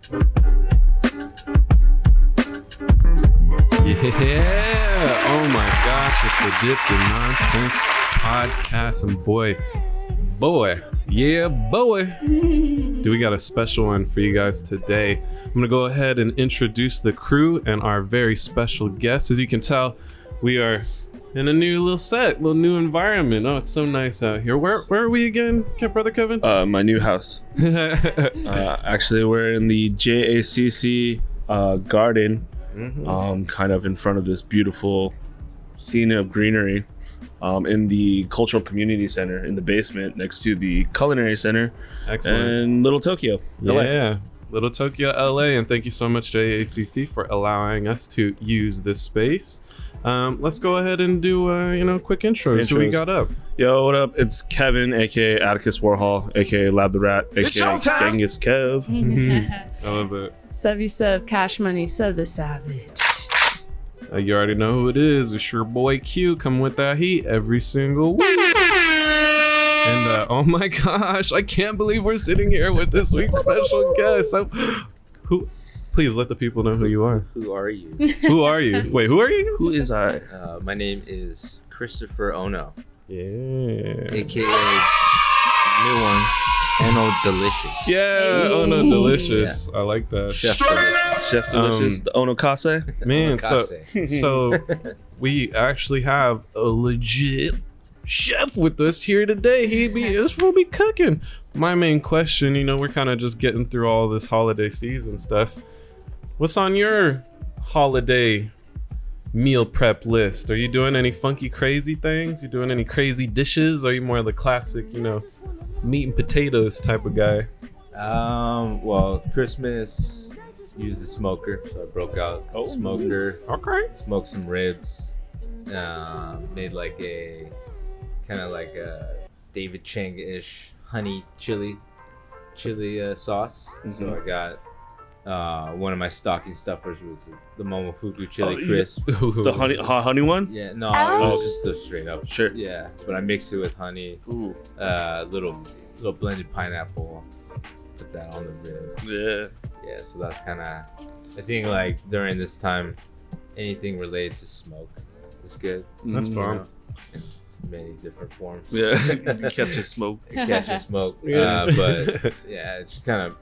Yeah. Oh my gosh, it's the Dipped in Nonsense podcast. And boy, yeah, boy. Do we got a special one for you guys today? I'm gonna go ahead and introduce the crew and our very special guest. As you can tell, we are in a new little set, little new environment. Oh, it's so nice out here. Where are we again, Brother Kevin? My new house. Actually, we're in the JACCC garden, kind of in front of this beautiful scene of greenery, in the Cultural Community Center in the basement next to the Culinary Center. Excellent. And Little Tokyo, LA. Yeah, Little Tokyo, LA. And thank you so much, JACC, for allowing us to use this space. Let's go ahead and do quick intros. Who we got up? Yo, what up? It's Kevin, aka Atticus Warhol, aka Lab the Rat, aka Genghis Kev. I love it. Subby Sub, Cash Money, Sub the Savage. You already know who it is. It's your boy Q, coming with that heat every single week. And oh my gosh, I can't believe we're sitting here with this week's special guest. Who? Please let the people know who you are. Who are you? Who are you? Wait, who are you? Who is I? My name is Christopher Ono, Yeah. aka new one, Ono Delicious. Yeah, oh no, delicious. I like that. Chef Delicious. Chef Delicious, the Onokase. Man, Omakase. so we actually have a legit chef with us here today. This will be cooking. My main question, we're kind of just getting through all this holiday season stuff. What's on your holiday meal prep list? Are you doing any funky, crazy things? You doing any crazy dishes? Or are you more the classic, meat and potatoes type of guy? Well, Christmas used the smoker, so I broke out the smoker. Okay. Smoked some ribs. Made like a kind of like a David Chang-ish honey chili sauce. So I got one of my stocking stuffers was the Momofuku chili crisp. The honey one? Yeah, no, it was just the straight up. Sure. Yeah, but I mixed it with honey. Ooh. Little blended pineapple. Put that on the rib. Yeah, so that's kind of, I think like during this time, anything related to smoke is good. That's fun. In many different forms. Yeah, catch a smoke. Catch a smoke. Yeah. But yeah, it's kind of,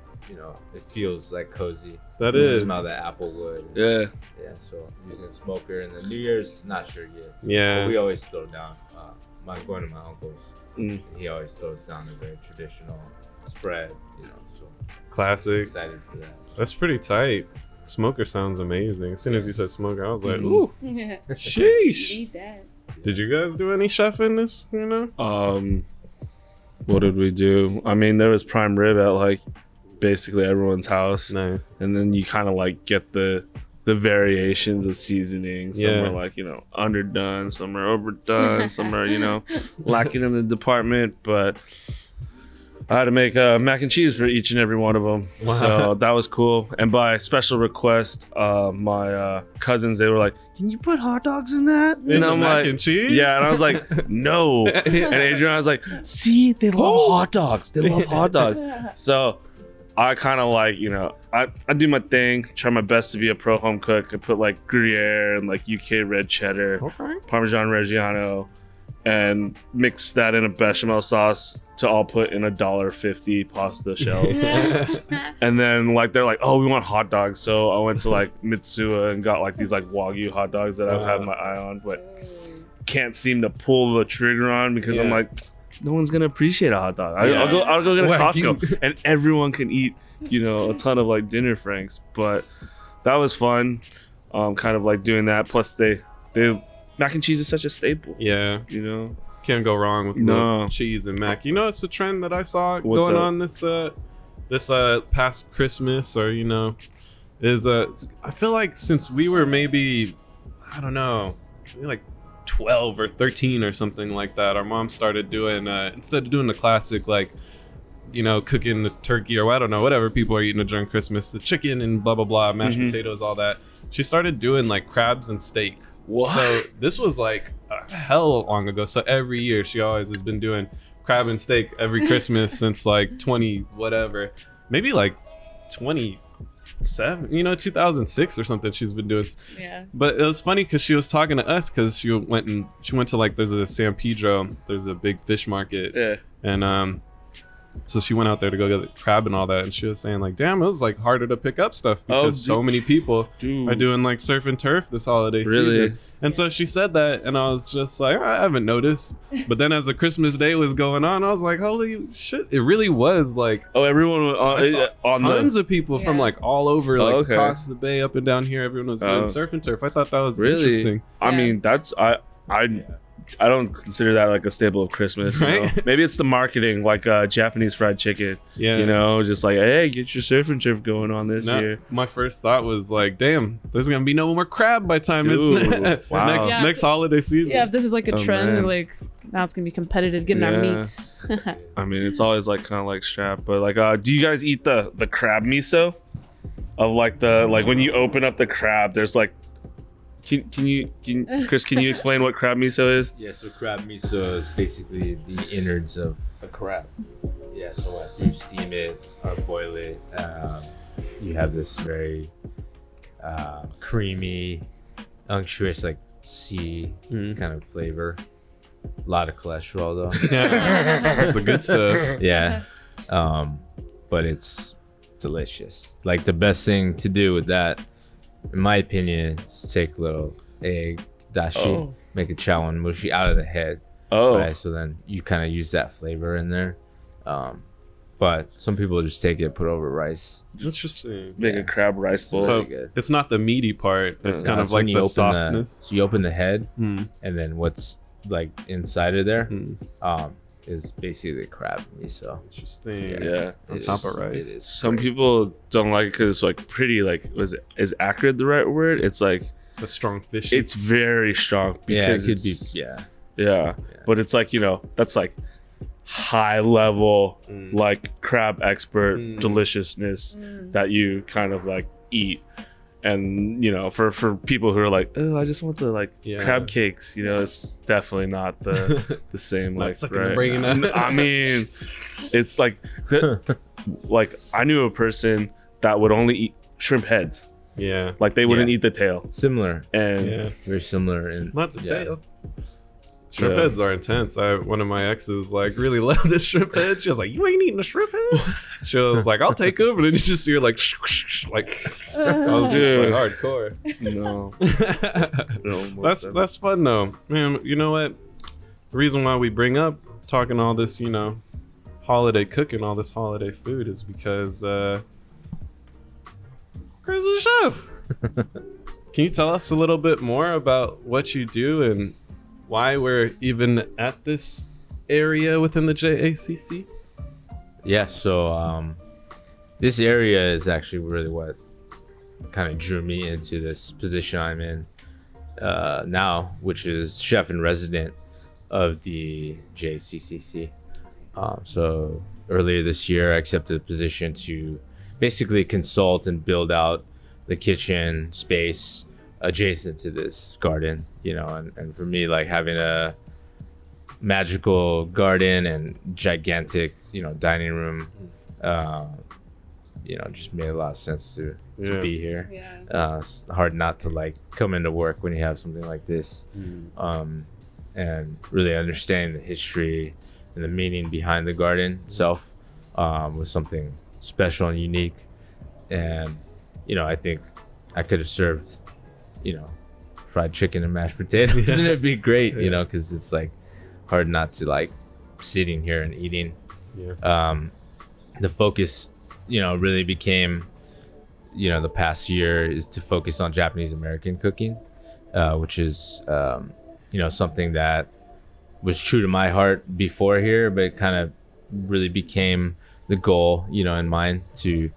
it feels like cozy. That You is. smell that apple wood. Yeah. Yeah, so using a smoker. And the New Year's, not sure yet. Yeah. But we always throw down, going to my uncle's, Mm. he always throws down a very traditional spread, so Classic. excited for that. That's pretty tight. Smoker sounds amazing. As soon as you said smoker, I was like, Mhm. ooh, sheesh. Need that. Did you guys do any chef in this, What did we do? I mean, there was prime rib at like basically everyone's house. Nice. And then you kind of like get the variations of seasoning. Some Yeah. are like, underdone, some are overdone, some are, lacking in the department. But I had to make mac and cheese for each and every one of them. Wow. So that was cool. And by special request, my cousins, they were like, "Can you put hot dogs in that?" In the mac and cheese? "Yeah." And I was like, "No." And Adriana was like, "See, they love hot dogs. They love hot dogs." So I kind of like, I do my thing, try my best to be a pro home cook. I put like Gruyere and like UK red cheddar, Okay. Parmesan Reggiano, and mix that in a bechamel sauce to all put in $1.50 pasta shells. And then like they're like, "Oh, we want hot dogs." So I went to like Mitsuya and got like these like Wagyu hot dogs that I've had my eye on, but can't seem to pull the trigger on because I'm Yeah. like, no one's gonna appreciate a hot dog. Yeah. I'll go get a Wagyu. Costco and everyone can eat, a ton of like dinner franks. But that was fun. Kind of like doing that. Plus they mac and cheese is such a staple. Yeah. Can't go wrong with No. cheese and mac. It's a trend that I saw What's going up? on this past Christmas, or is I feel like since we were maybe, I don't know, maybe like 12 or 13 or something like that, our mom started doing instead of doing the classic like cooking the turkey or I don't know, whatever people are eating during Christmas, the chicken and blah blah blah, mashed potatoes, all that. She started doing like crabs and steaks. What? So this was like a hell long ago. So every year she always has been doing crab and steak every Christmas since like 20 whatever, maybe like 20 2006 or something. She's been doing. Yeah. But it was funny because she was talking to us because she went to like there's a San Pedro, there's a big fish market, Yeah. and so she went out there to go get the crab and all that, and she was saying like, damn, it was like harder to pick up stuff because so many people are doing like surf and turf this holiday season. And so she said that, and I was just like, I haven't noticed. But then as the Christmas day was going on, I was like, holy shit, it really was like, everyone was on tons of people from like all over, like okay. across the bay, up and down here. Everyone was doing surf and turf. I thought that was really interesting. I mean, that's I don't consider that like a staple of Christmas. You know? Maybe it's the marketing, like Japanese fried chicken. Yeah. You know, just like, hey, get your surf and turf going on this year. My first thought was like, damn, there's gonna be no more crab by time it's next holiday season. Yeah, if this is like a trend, man. like now it's gonna be competitive getting our meats. I mean, it's always like kind of like strap, but like, do you guys eat the crab miso? Of like like when you open up the crab, there's like. Chris, can you explain what crab miso is? Yeah, so crab miso is basically the innards of a crab. Yeah, so after you steam it or boil it, you have this very creamy, unctuous, like sea kind of flavor. A lot of cholesterol though. Yeah, that's the good stuff. Yeah, but it's delicious. Like the best thing to do with that, in my opinion, is take a little egg dashi, make a chawan mushi out of the head. Right, so then you kind of use that flavor in there. But some people just take it, put it over rice. Interesting. Make a crab rice bowl. So it's not the meaty part. It's kind of like the softness. So you open the head, and then what's like inside of there is basically crab miso. Interesting. Yeah. On top of rice. Some people don't like it because it's like pretty, like, is acrid the right word? It's like a strong fish. It's very strong because it could be. Yeah. But it's like, that's like high level, like crab expert deliciousness that you kind of like eat. And for people who are like, oh, I just want the crab cakes, it's definitely not the same. Like, right? I mean, it's like like I knew a person that would only eat shrimp heads. Yeah, like they wouldn't eat the tail. Similar, and very similar in not the tail. Shrimp heads are intense. One of my exes really loved this shrimp head. She was like, "You ain't eating a shrimp head." She was like, "I'll take them," and then you just see her like I was just like hardcore. No, that's fun though, man. You know what? The reason why we bring up talking all this, holiday cooking, all this holiday food, is because Chris is a chef. Can you tell us a little bit more about what you do and why we're even at this area within the JACC? Yeah, so this area is actually really what kind of drew me into this position I'm in now, which is chef in resident of the JACCC. So earlier this year, I accepted a position to basically consult and build out the kitchen space adjacent to this garden, and for me, like having a magical garden and gigantic, dining room, just made a lot of sense to be here. It's hard not to like come into work when you have something like this, and really understanding the history and the meaning behind the garden itself was something special and unique. And I think I could have served fried chicken and mashed potatoes and it'd be great, because it's like hard not to like sitting here and eating. The focus really became the past year is to focus on Japanese American cooking, which is something that was true to my heart before here, but it kind of really became the goal in mind to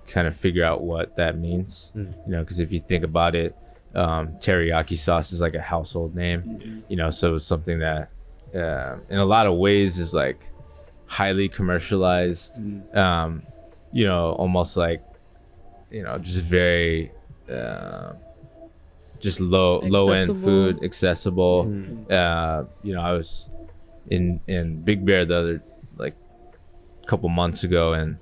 kind of figure out what that means, because if you think about it, teriyaki sauce is like a household name, so it's something that in a lot of ways is like highly commercialized, almost like just very just low end food, accessible. I was in Big Bear the other couple months ago, and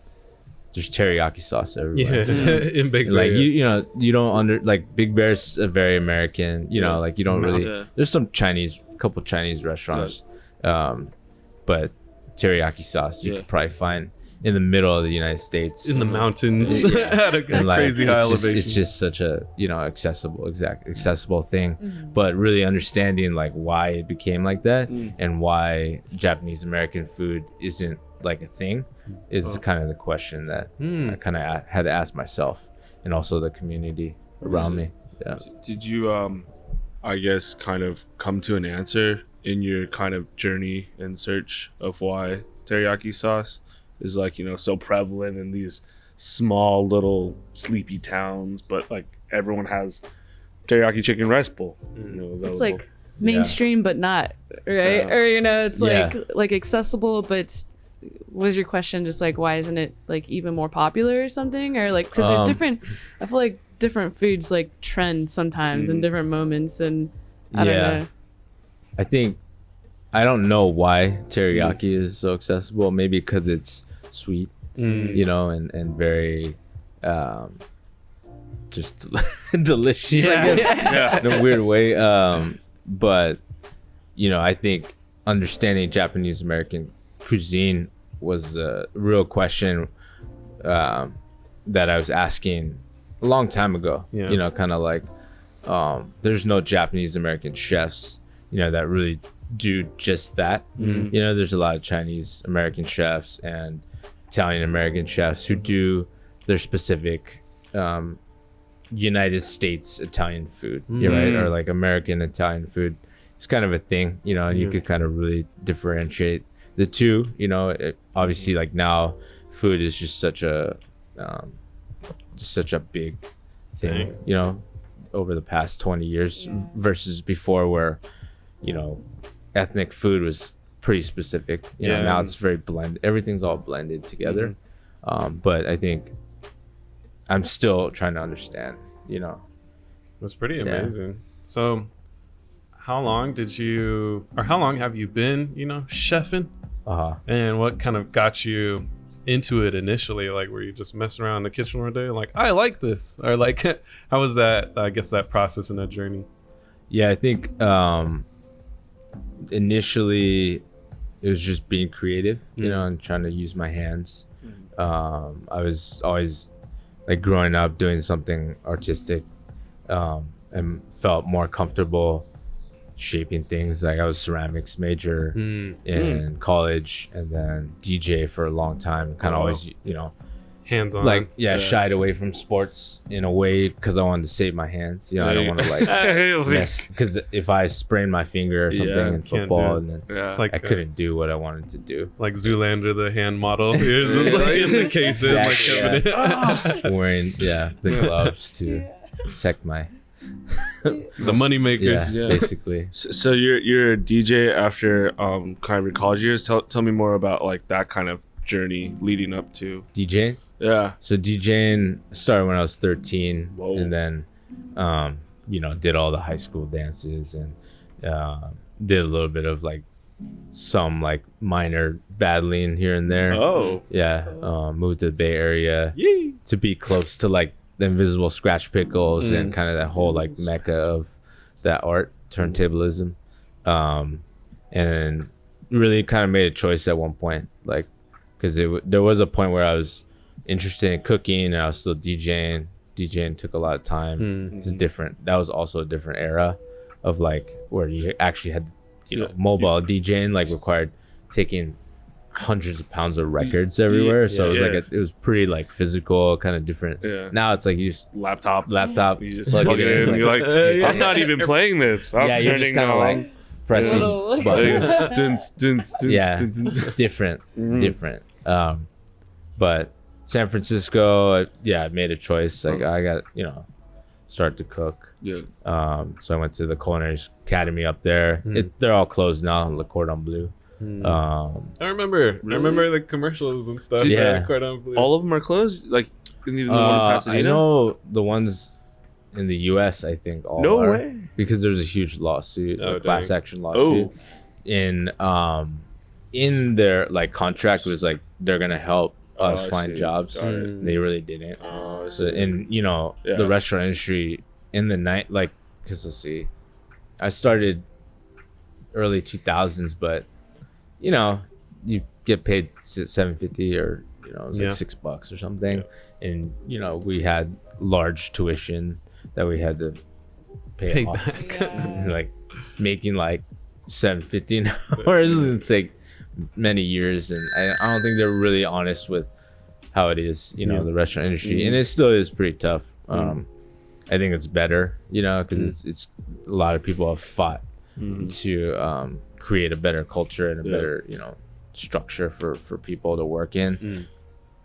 there's teriyaki sauce everywhere. in Big Bear. Like you don't like Big Bear's a very American, like you don't really. Yeah. There's some couple Chinese restaurants, but teriyaki sauce you could probably find in the middle of the United States, in the mountains at a crazy high elevation. It's just such a accessible thing, but really understanding like why it became like that and why Japanese American food isn't like a thing is kind of the question that I kind of had to ask myself, and also the community around me. Yeah. Did you I guess kind of come to an answer in your kind of journey and search of why teriyaki sauce is like, so prevalent in these small little sleepy towns, but like everyone has teriyaki chicken rice bowl. It's like mainstream, but not, right? Or, it's like accessible, but was your question just like, why isn't it like even more popular or something? Or like, because there's I feel like different foods like trend sometimes in different moments, and I don't know. I think, I don't know why teriyaki is so accessible. Maybe because it's sweet, and very just delicious, I guess, in a weird way. But I think understanding Japanese American cuisine was a real question that I was asking a long time ago. Kind of like there's no Japanese American chefs that really do just that. There's a lot of Chinese American chefs and Italian American chefs who do their specific United States Italian food, right? Or like American Italian food. It's kind of a thing, and you could kind of really differentiate the two. Obviously, like now, food is just such a big thing, over the past 20 years versus before, where ethnic food was pretty specific. Now it's very blended. Everything's all blended together. But I think I'm still trying to understand. That's pretty amazing. So, how long have you been, chefing? And what kind of got you into it initially? Like, were you just messing around in the kitchen one day, like, I like this, or like, how was that? I guess that process and that journey. Yeah, I think initially it was just being creative, and trying to use my hands. I was always like growing up doing something artistic, and felt more comfortable shaping things. Like I was ceramics major in college, and then DJ for a long time. Kind of always, hands-on, like shied away from sports in a way because I wanted to save my hands. I don't want to like mess, because if I sprained my finger or something in football, and then it's like I couldn't do what I wanted to do. Like Zoolander, the hand model. Here's like in the case, like wearing the gloves to protect my the money makers. Basically. So you're a DJ after kind of your college years. Tell me more about like that kind of journey leading up to DJing. Yeah. So DJing started when I was 13. Whoa. And then did all the high school dances, and did a little bit of like some like minor battling here and there. Oh. Yeah. Moved to the Bay Area to be close to like the Invisible Scratch Pickles and kind of that whole like mecca of that art, turntablism. And really kind of made a choice at one point, like, because there was a point where I was interested in cooking and I was still DJing. DJing took a lot of time. It's different. That was also a different era of like where you actually had, mobile DJing like required taking hundreds of pounds of records everywhere. So it was like it was pretty like physical, kind of different. Yeah. Now it's like you just laptop. You just plug it in. Like, you're like, I'm not even playing this. I'm you're just kind of like pressing buttons. Different. But San Francisco, I made a choice. Like I got, start to cook. Yeah. So I went to the Culinary Academy up there. They're all closed now. Le Cordon Bleu. I remember the commercials and stuff. Cordon Bleu. All of them are closed. Like even the one in Pasadena? I know the ones in the U.S. I think all are. Way. Because there's a huge lawsuit, a class action lawsuit. In their like contract was like they're gonna help us I find see. jobs. Got it. They really didn't. I So, see. and you know, Yeah. the restaurant industry in the night, like, cause let's see, I started early 2000s, but you know, you get paid $7.50 or you know, it was like $6 or something, and you know, we had large tuition that we had to pay off, Yeah. like making like $7.50 an hour. It's like many years, and I don't think they're really honest with how it is, you know, the restaurant industry, and it still is pretty tough. I think it's better, you know, because it's a lot of people have fought to create a better culture and a better, you know, structure for people to work in.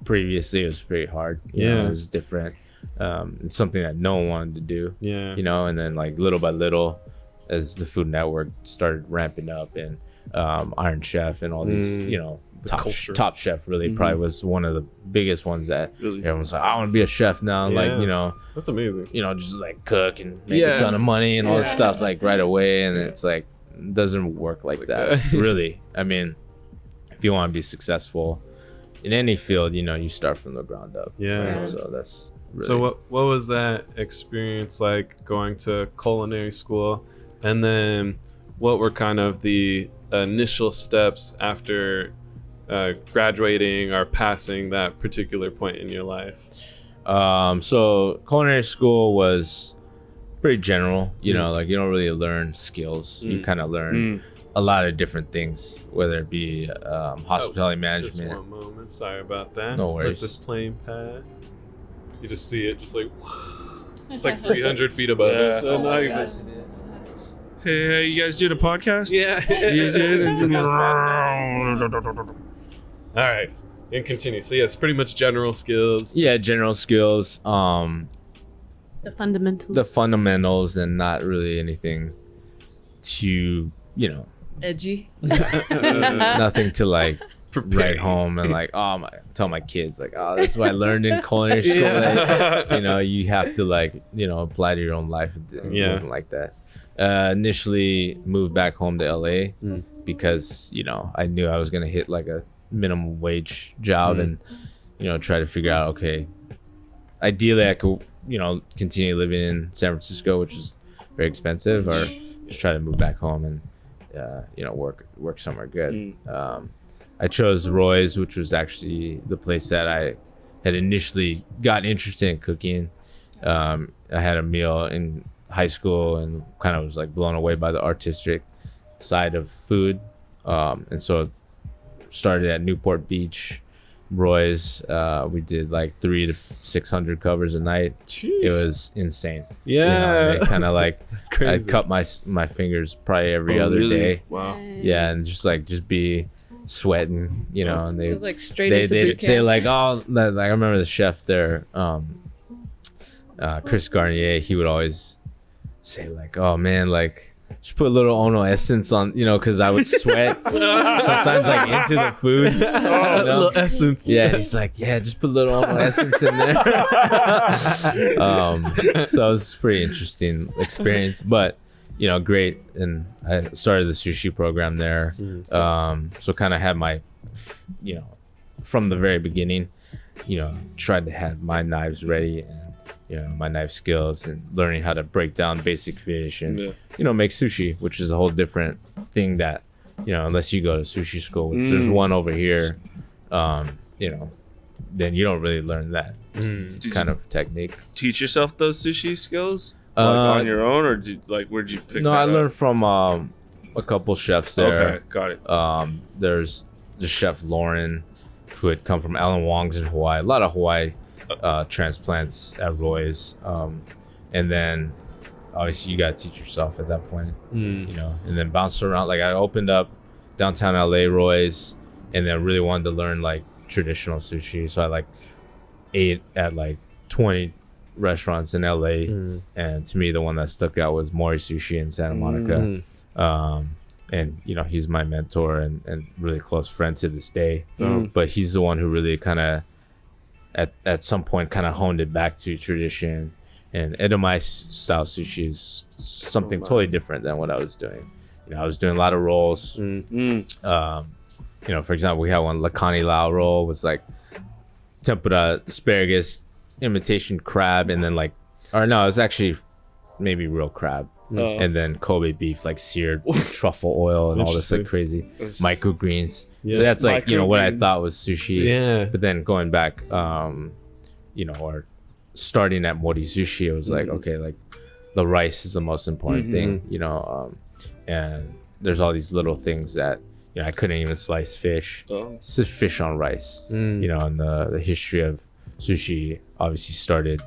Previously, it was pretty hard. You know, it was different. It's something that no one wanted to do. Yeah. You know, and then like little by little, as the Food Network started ramping up, and Iron Chef and all these, you know, Top Chef really probably was one of the biggest ones that everyone's like, I want to be a chef now. Yeah. Like, you know, That's amazing. you know, just like cook and make a ton of money and all this stuff like right away. And it's like, it doesn't work like that. Really. I mean, if you want to be successful in any field, you know, you start from the ground up. Yeah. Right? So that's really, So what was that experience like going to culinary school, and then what were kind of the initial steps after graduating or passing that particular point in your life? So culinary school was pretty general, you know, like you don't really learn skills. You kind of learn a lot of different things, whether it be hospitality Just management. one moment. Sorry about that. No Let worries. this plane pass. You just see it, just like it's like 300 feet above us. So not even. Hey, you guys doing a podcast? Yeah. You did? All right, and continue. So yeah, it's pretty much general skills. Yeah, general skills. The fundamentals. The fundamentals, and not really anything too, you know, Edgy. nothing to like Prepare write you. home and like, tell my kids like, oh, this is what I learned in culinary school. Like, you know, you have to like, you know, apply to your own life. It wasn't like that. Initially moved back home to LA because, you know, I knew I was gonna hit like a minimum wage job and, you know, try to figure out, okay, ideally I could, you know, continue living in San Francisco, which is very expensive, or just try to move back home and you know, work somewhere good. I chose Roy's, which was actually the place that I had initially got interested in cooking. I had a meal in high school and kind of was like blown away by the artistic side of food, and so started at Newport Beach, Roy's. We did like 300 to 600 covers a night. Jeez. It was insane. Yeah. You know, kind of like That's crazy. I'd cut my fingers probably every other day. Wow. Yeah, and just be sweating, you know. And So they it's like straight they into they'd boot say camp. like, oh, like I remember the chef there, Chris Garnier. He would always say like, oh man, like just put a little Ono essence on, you know, because I would sweat sometimes like into the food. You know? Little essence. Yeah, and he's like, yeah, just put a little Ono essence in there. So it was a pretty interesting experience, but you know, great. And I started the sushi program there. So kind of had my, you know, from the very beginning, you know, tried to have my knives ready and, you know, my knife skills and learning how to break down basic fish and, you know, make sushi, which is a whole different thing that, you know, unless you go to sushi school, which there's one over here, you know, then you don't really learn that kind of technique. Teach yourself those sushi skills like on your own, or where'd you pick? No, that I up? learned from a couple chefs there. Okay, got it. There's the chef Lauren, who had come from Alan Wong's in Hawaii. A lot of Hawaii transplants at Roy's, and then obviously you gotta teach yourself at that point, you know, and then bounce around. Like I opened up downtown LA Roy's, and then really wanted to learn like traditional sushi, so I like ate at like 20 restaurants in LA, and to me the one that stuck out was Mori Sushi in Santa Monica. And you know, he's my mentor and really close friend to this day. But he's the one who really kind of at some point kind of honed it back to tradition, and edamame style sushi is something totally different than what I was doing. You know, I was doing a lot of rolls. You know, for example, we had one Lakani Lao roll, was like tempura asparagus, imitation crab, and then like, or no, it was actually maybe real crab. And then Kobe beef, like seared truffle oil and all this like crazy microgreens. So that's like, you know, what I thought was sushi. Yeah. But then going back, you know, or starting at Mori Sushi, it was like, okay, like the rice is the most important thing, you know, and there's all these little things that, you know, I couldn't even slice fish. It's just fish on rice, you know, and the history of sushi obviously started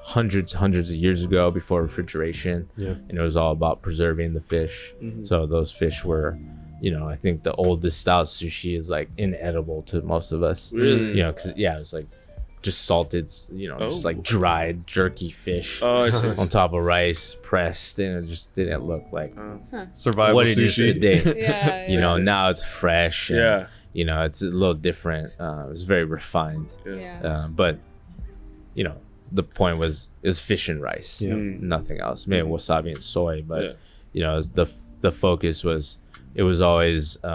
hundreds of years ago before refrigeration, and it was all about preserving the fish. So those fish were, you know, I think the oldest style sushi is like inedible to most of us. Really? You know, because it was like just salted, you know, just like dried jerky fish on top of rice pressed, and it just didn't look like survival what it is sushi today. You know, now it's fresh. And, you know, it's a little different. It's very refined. But you know, the point was fish and rice, nothing else. Maybe wasabi and soy, but you know, the focus was, it was always you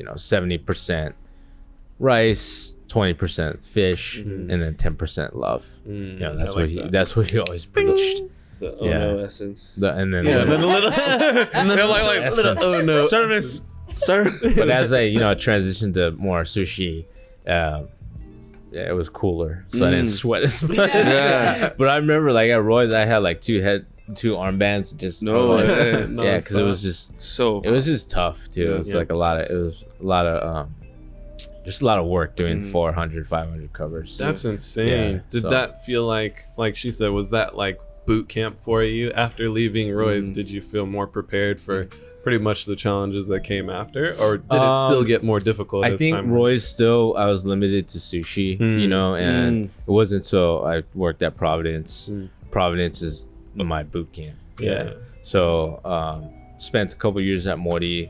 know, 70% rice, 20% fish, and then 10% love. You know, that's what he always preached. The Ono essence. And then then a little, and then like little Ono service. But as I, you know, transitioned to more sushi, it was cooler, so I didn't sweat as much. But I remember, like at Roy's, I had like two armbands, just because it was just tough too. It was like a lot of work doing 400, 500 covers. That's insane. Did that feel like she said, was that like boot camp for you after leaving Roy's? Did you feel more prepared for pretty much the challenges that came after, or did it still get more difficult? I think Roy's still, I was limited to sushi, you know, and it wasn't so I worked at Providence. Providence is my boot camp. So spent a couple years at Mori,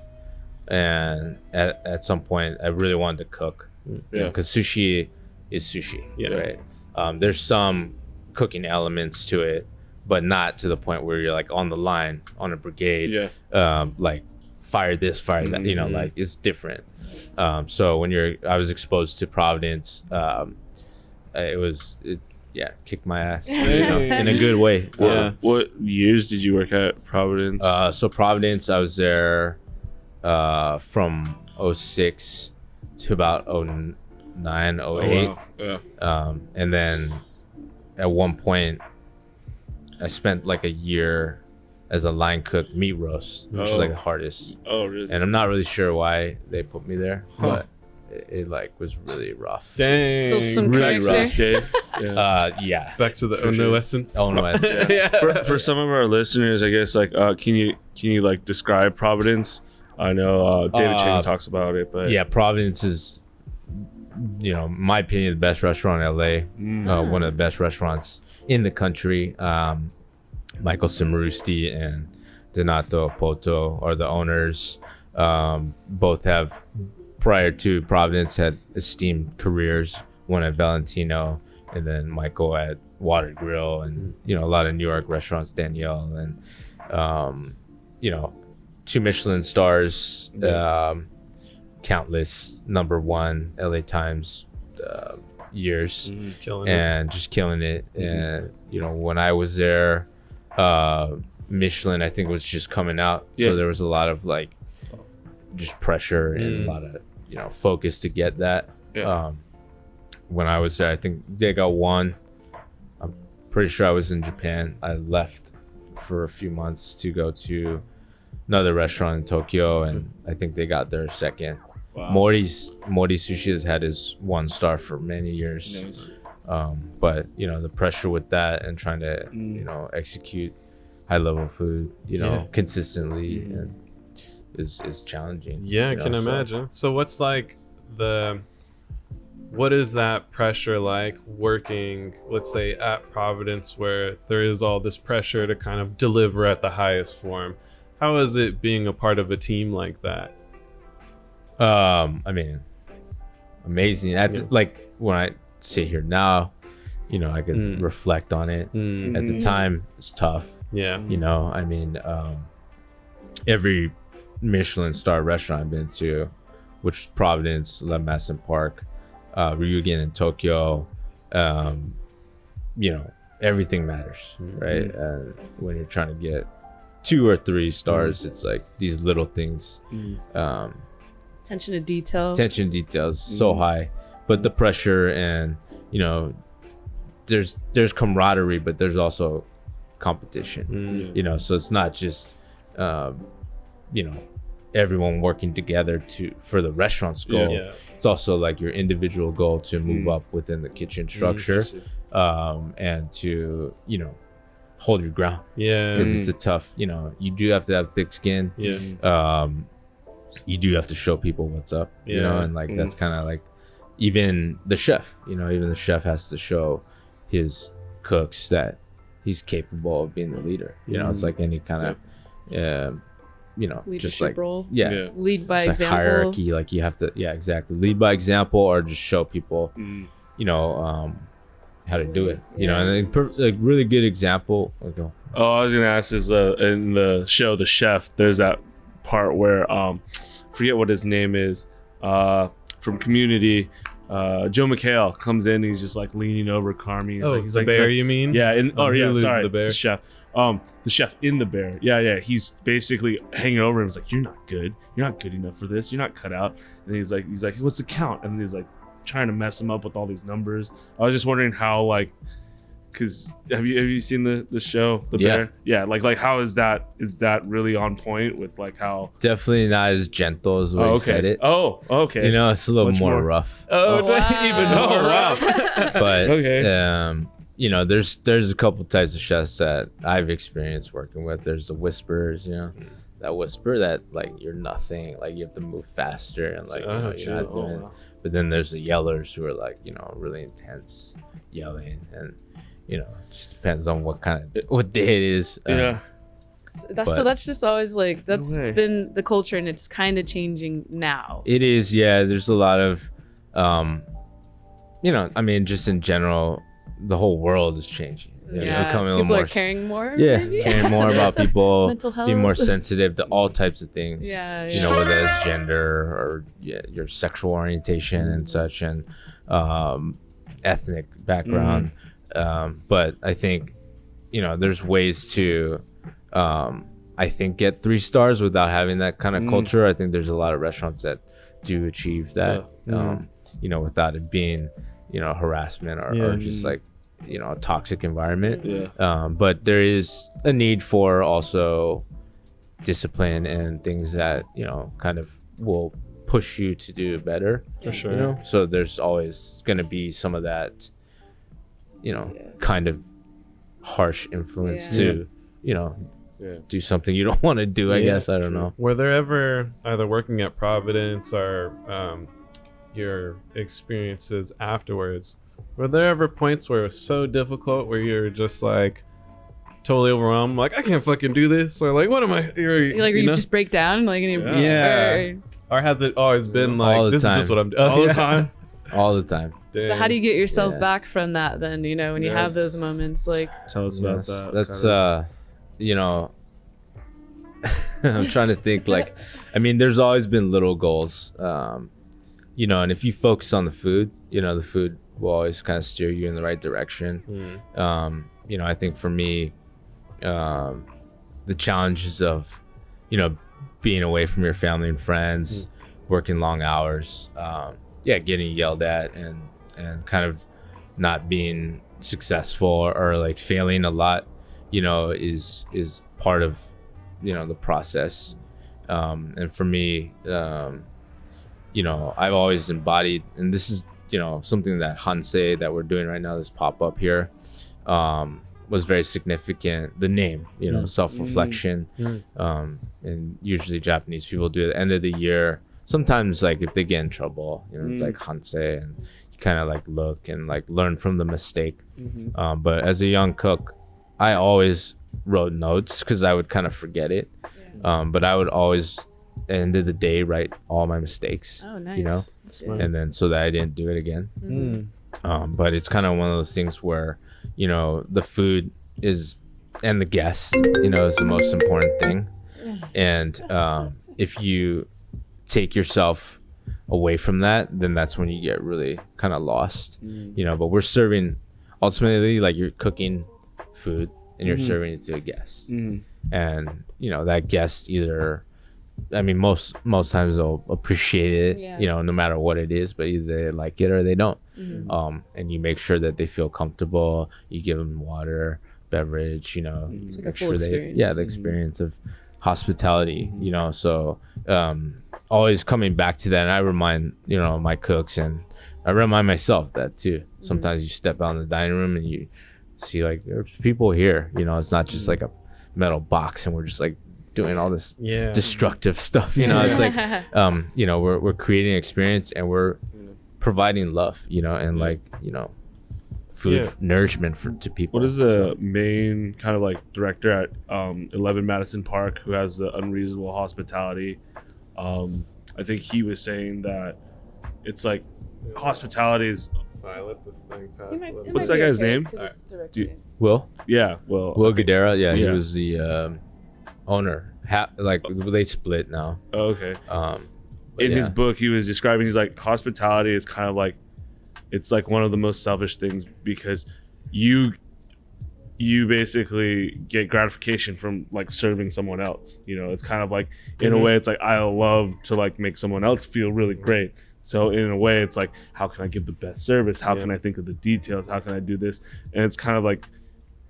and at some point I really wanted to cook, because sushi is sushi, right? There's some cooking elements to it, but not to the point where you're like on the line on a brigade, like fire this, fire that, you know, like it's different. So when I was exposed to Providence, it kicked my ass, you know, in a good way. What years did you work at Providence? So Providence, I was there from 06 to about 09, 08. And then at one point I spent like a year as a line cook, meat roast, which is like the hardest. Oh, really? And I'm not really sure why they put me there, but it like was really rough. Dang. Built some really character. Yeah. Back to the Ono essence. Ono essence. For some of our listeners, I guess, like, can you like describe Providence? I know David Chang talks about it, but Providence is, you know, in my opinion, the best restaurant in LA. One of the best restaurants in the country. Michael Simarusti and Donato Poto are the owners. Both have, prior to Providence, had esteemed careers. One at Valentino, and then Michael at Water Grill, and you know, a lot of New York restaurants, Danielle, and you know, 2 Michelin stars, countless #1 LA Times years, Just killing just killing it. And you know, when I was there, Michelin, I think, was just coming out, so there was a lot of like just pressure and a lot of, you know, focus to get that. When I was there, I think they got 1. I'm pretty sure I was in Japan. I left for a few months to go to another restaurant in Tokyo, and I think they got their 2nd. Wow. Mori Sushi has had his 1 star for many years. Nice. But you know, the pressure with that and trying to you know, execute high level food, you know, consistently and is challenging. I can imagine. So what's like what is that pressure like working, let's say, at Providence, where there is all this pressure to kind of deliver at the highest form? How is it being a part of a team like that? I mean, amazing. Like when I sit here now, you know, I can reflect on it. At the time, it's tough. You know, I mean, every Michelin star restaurant I've been to, which was Providence, Le Masson Park, Ryugen in Tokyo, everything matters, right? When you're trying to get 2 or 3 stars, it's like these little things. Attention to detail. Attention to details so high, but the pressure and there's camaraderie, but there's also competition. So it's not just everyone working together for the restaurant's goal. It's also like your individual goal to move up within the kitchen structure, and to hold your ground. Because it's a tough. You do have to have thick skin. You do have to show people what's up. And like that's kind of like even the chef. Even the chef has to show his cooks that he's capable of being the leader. It's like any kind of leadership just like role. Lead by it's example. like hierarchy, like you have to exactly lead by example, or just show people how to do it. And like really good example. I was gonna ask is in the show The Chef, there's that part where forget what his name is, from Community, Joe McHale comes in, he's just like leaning over Carmi. He's the bear, you mean? Sorry, the bear. The chef. The chef in The Bear. He's basically hanging over him. He's like, you're not good enough for this, you're not cut out. And he's like, what's the count? And he's like trying to mess him up with all these numbers. I was just wondering how, like, because have you seen the show The Bear? Like how is that really on point with like how Definitely not as gentle as the way you said it. Okay. It's a little Much more more rough. Even more rough. But Okay. there's a couple types of chefs that I've experienced working with. There's the whisperers, that whisper that like you're nothing, like you have to move faster and like you're not doing it. But then there's the yellers who are like really intense yelling, and it just depends on what day it is. So that's just always like that's been the culture, and it's kind of changing now. It is, there's a lot of just in general, the whole world is changing. People are caring more. Caring more about people, Mental health. being more sensitive to all types of things. Whether it's gender or your sexual orientation and such, and ethnic background. But I think there's ways to get 3 stars without having that kind of culture. I think there's a lot of restaurants that do achieve that, without it being harassment or just like a toxic environment. But there is a need for also discipline and things that kind of will push you to do better. For sure. So there's always going to be some of that kind of harsh influence to do something you don't want to do. I guess I don't know. Were there ever, either working at Providence or your experiences afterwards, were there ever points where it was so difficult where you're just like totally overwhelmed, like I can't fucking do this, or like what am I? You just break down, like or has it always been like this is just what I'm doing all the time? All the time. So how do you get yourself back from that then, when you have those moments? Like, tell us about that. That's I'm trying to think, like, I mean, there's always been little goals, and if you focus on the food, the food will always kind of steer you in the right direction. I think for me, the challenges of being away from your family and friends, working long hours, getting yelled at and kind of not being successful or like failing a lot, is part of the process. And for me, I've always embodied, and this is something that Hansei that we're doing right now, this pop-up here, was very significant. The name, self-reflection, and usually Japanese people do at the end of the year. Sometimes like if they get in trouble, it's like Hansei, and you kind of like look and like learn from the mistake. But as a young cook, I always wrote notes because I would kind of forget it. But I would always, at the end of the day, write all my mistakes. Oh, nice. That's good. And then so that I didn't do it again. But it's kind of one of those things where the food is, and the guest, is the most important thing. And if you take yourself away from that, then that's when you get really kind of lost, you know. But we're serving, ultimately, like you're cooking food and you're serving it to a guest, and you know that guest either, I mean, most times they'll appreciate it, you know, no matter what it is, but either they like it or they don't. And you make sure that they feel comfortable. You give them water, beverage, you know, it's like a full experience. The experience of hospitality, you know. So always coming back to that, and I remind, you know, my cooks, and I remind myself that too. Sometimes you step out in the dining room and you see like there's people here, you know. It's not just like a metal box and we're just like doing all this destructive stuff, you know. It's like you know, we're creating an experience and we're providing love, you know, and like, you know, food nourishment to people. What is the main kind of like director at 11 Madison Park who has the unreasonable hospitality? I think he was saying that it's like hospitality is. So I let this thing pass. What's that guy's name? Will Guidera. Yeah, he was the owner. Like they split now. Oh, okay. In yeah. his book, he was describing, he's like, hospitality is kind of like, it's like one of the most selfish things, because you basically get gratification from like serving someone else. You know, it's kind of like, in a way, it's like, I love to like make someone else feel really great. So in a way, it's like, how can I give the best service? How can I think of the details? How can I do this? And it's kind of like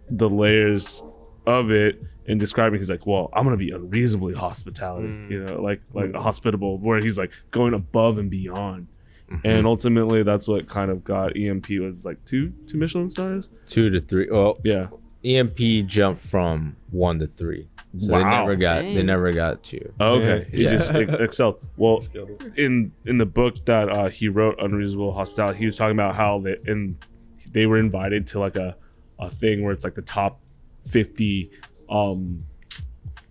the layers of it. And describing, he's like, well, I'm gonna be unreasonably hospitality, you know, like hospitable, where he's like going above and beyond. And ultimately that's what kind of got EMP was like two Michelin stars, 2 to 3. Well, yeah, EMP jumped from 1 to 3, so they never got 2. Oh, okay. He just excelled. Well, in the book that he wrote, Unreasonable Hospitality, he was talking about how they were invited to like a thing where it's like the top 50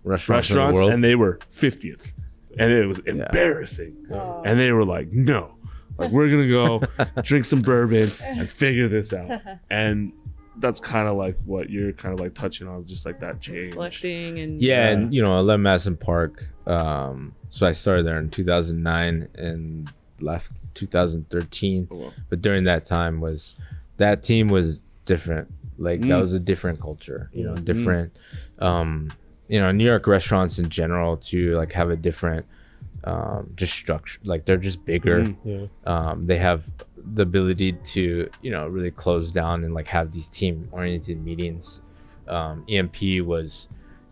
restaurants in the world, and they were 50th, and it was embarrassing. And they were like, no, like we're gonna go drink some bourbon and figure this out. And that's kind of like what you're kind of like touching on, just like that change, reflecting. And and you know, 11 Madison Park, so I started there in 2009 and left 2013. But during that time that team was different. Like that was a different culture, you know, different, you know, New York restaurants in general too, like have a different, just structure. Like they're just bigger. They have the ability to, you know, really close down and like have these team oriented meetings. EMP was,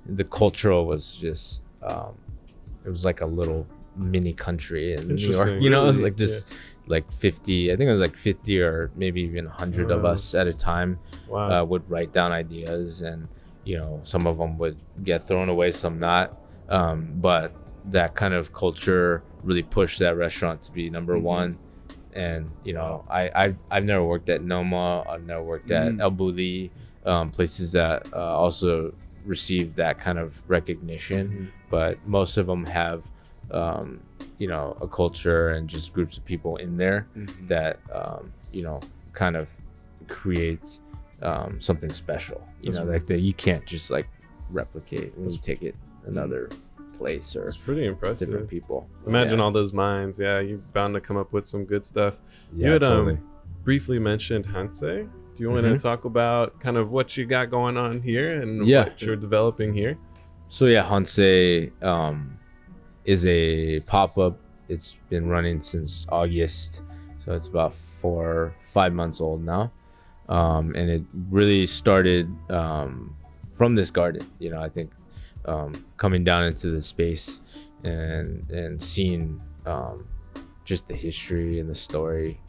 the cultural was just, it was like a little mini country in New York, you know. It was like just like 50, I think it was like 50 or maybe even 100 of us at a time would write down ideas, and you know, some of them would get thrown away, some not, but that kind of culture really pushed that restaurant to be number one. And you know, I've never worked at Noma, I've never worked at El Bulli, places that also receive that kind of recognition, but most of them have you know, a culture and just groups of people in there that you know, kind of create something special, you know, like that you can't just like replicate when you take it another place, or it's pretty impressive. Different people. Imagine all those minds. Yeah, you're bound to come up with some good stuff. Yeah, you had totally. Briefly mentioned Hansei. Do you want to talk about kind of what you got going on here and what you're developing here? So yeah, Hansei is a pop-up. It's been running since August, so it's about 4 or 5 months old now, and it really started from this garden. You know, I think coming down into the space and seeing just the history and the story.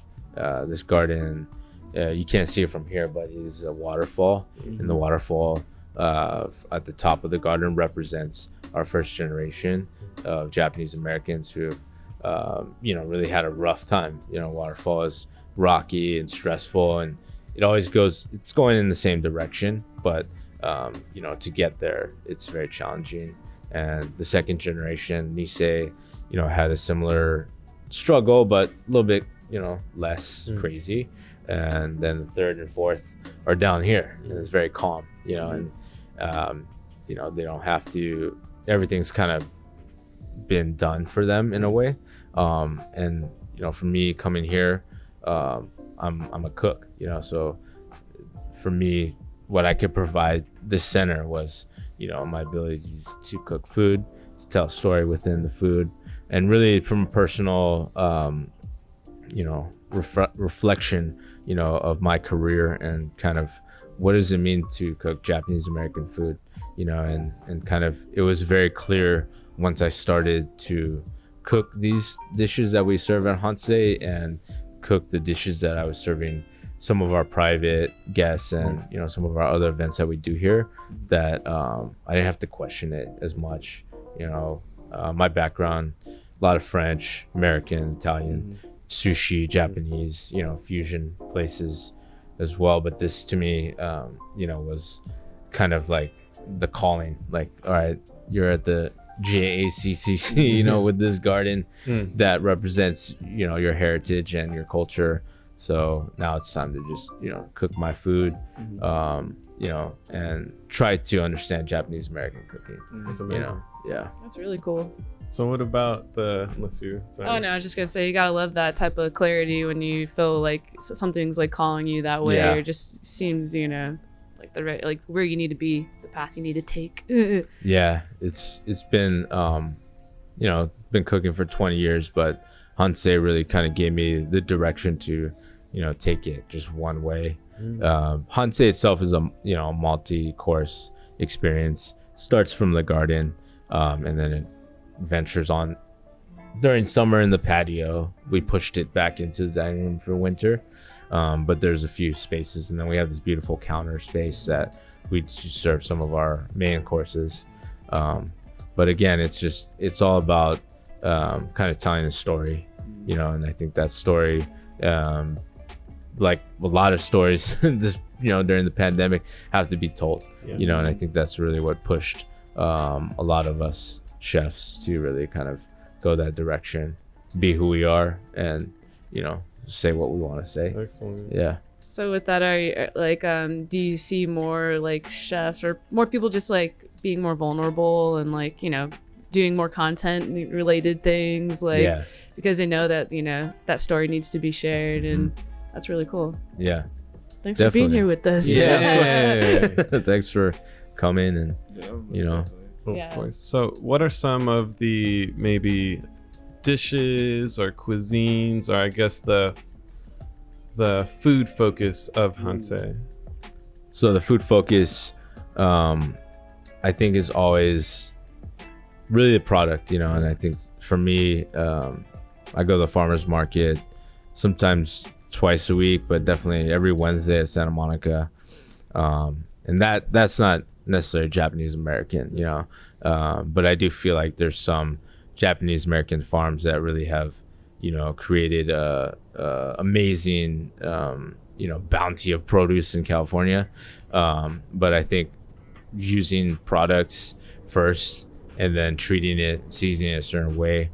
This garden, you can't see it from here, but it is a waterfall, and the waterfall at the top of the garden represents our first generation of Japanese Americans who have, you know, really had a rough time. You know, waterfall is rocky and stressful, and it's going in the same direction, but you know, to get there, it's very challenging. And the second generation, Nisei, you know, had a similar struggle, but a little bit, you know, less crazy. And then the third and fourth are down here, and it's very calm, you know, and you know, they don't have to, everything's kind of been done for them in a way. And for me coming here, I'm a cook, so for me, what I could provide this center was, my abilities to cook food, to tell a story within the food, and really from a personal, reflection, of my career and kind of what does it mean to cook Japanese American food, and kind of it was very clear once I started to cook these dishes that we serve at Hansei and cook the dishes that I was serving some of our private guests and some of our other events that we do here, that I didn't have to question it as much. My background, a lot of French, American, Italian, sushi, Japanese, fusion places as well. But this to me, was kind of like the calling. Like, all right, you're at the JACCC, with this garden that represents, your heritage and your culture. So now it's time to just, cook my food, and try to understand Japanese American cooking. That's amazing. Yeah. That's really cool. So what about sorry. Oh no, I was just gonna say you gotta love that type of clarity when you feel like something's like calling you that way, or just seems like the right, like where you need to be, the path you need to take. Yeah, it's been been cooking for 20 years, but Hansei really kind of gave me the direction to take it just one way. Hansei itself is a multi-course experience. Starts from the garden, and then it ventures on during summer in the patio. We pushed it back into the dining room for winter, but there's a few spaces, and then we have this beautiful counter space that we serve some of our main courses. But again, it's all about kind of telling a story, and I think that story, like a lot of stories this during the pandemic, have to be told. And I think that's really what pushed a lot of us chefs to really kind of go that direction, be who we are, and say what we want to say. Excellent. Yeah. So with that, are you like do you see more like chefs or more people just like being more vulnerable and like doing more content related things, like because they know that that story needs to be shared, and that's really cool. Yeah. Thanks for being here with us. Yeah. Thanks for coming and Of course. So what are some of the maybe dishes or cuisines, or I guess the food focus of Hansei? So the food focus, I think, is always really the product, and I think for me, I go to the farmer's market sometimes twice a week, but definitely every Wednesday at Santa Monica. And that's not necessarily Japanese American, but I do feel like there's some Japanese American farms that really have, created a amazing, bounty of produce in California. But I think using products first and then treating it, seasoning it a certain way,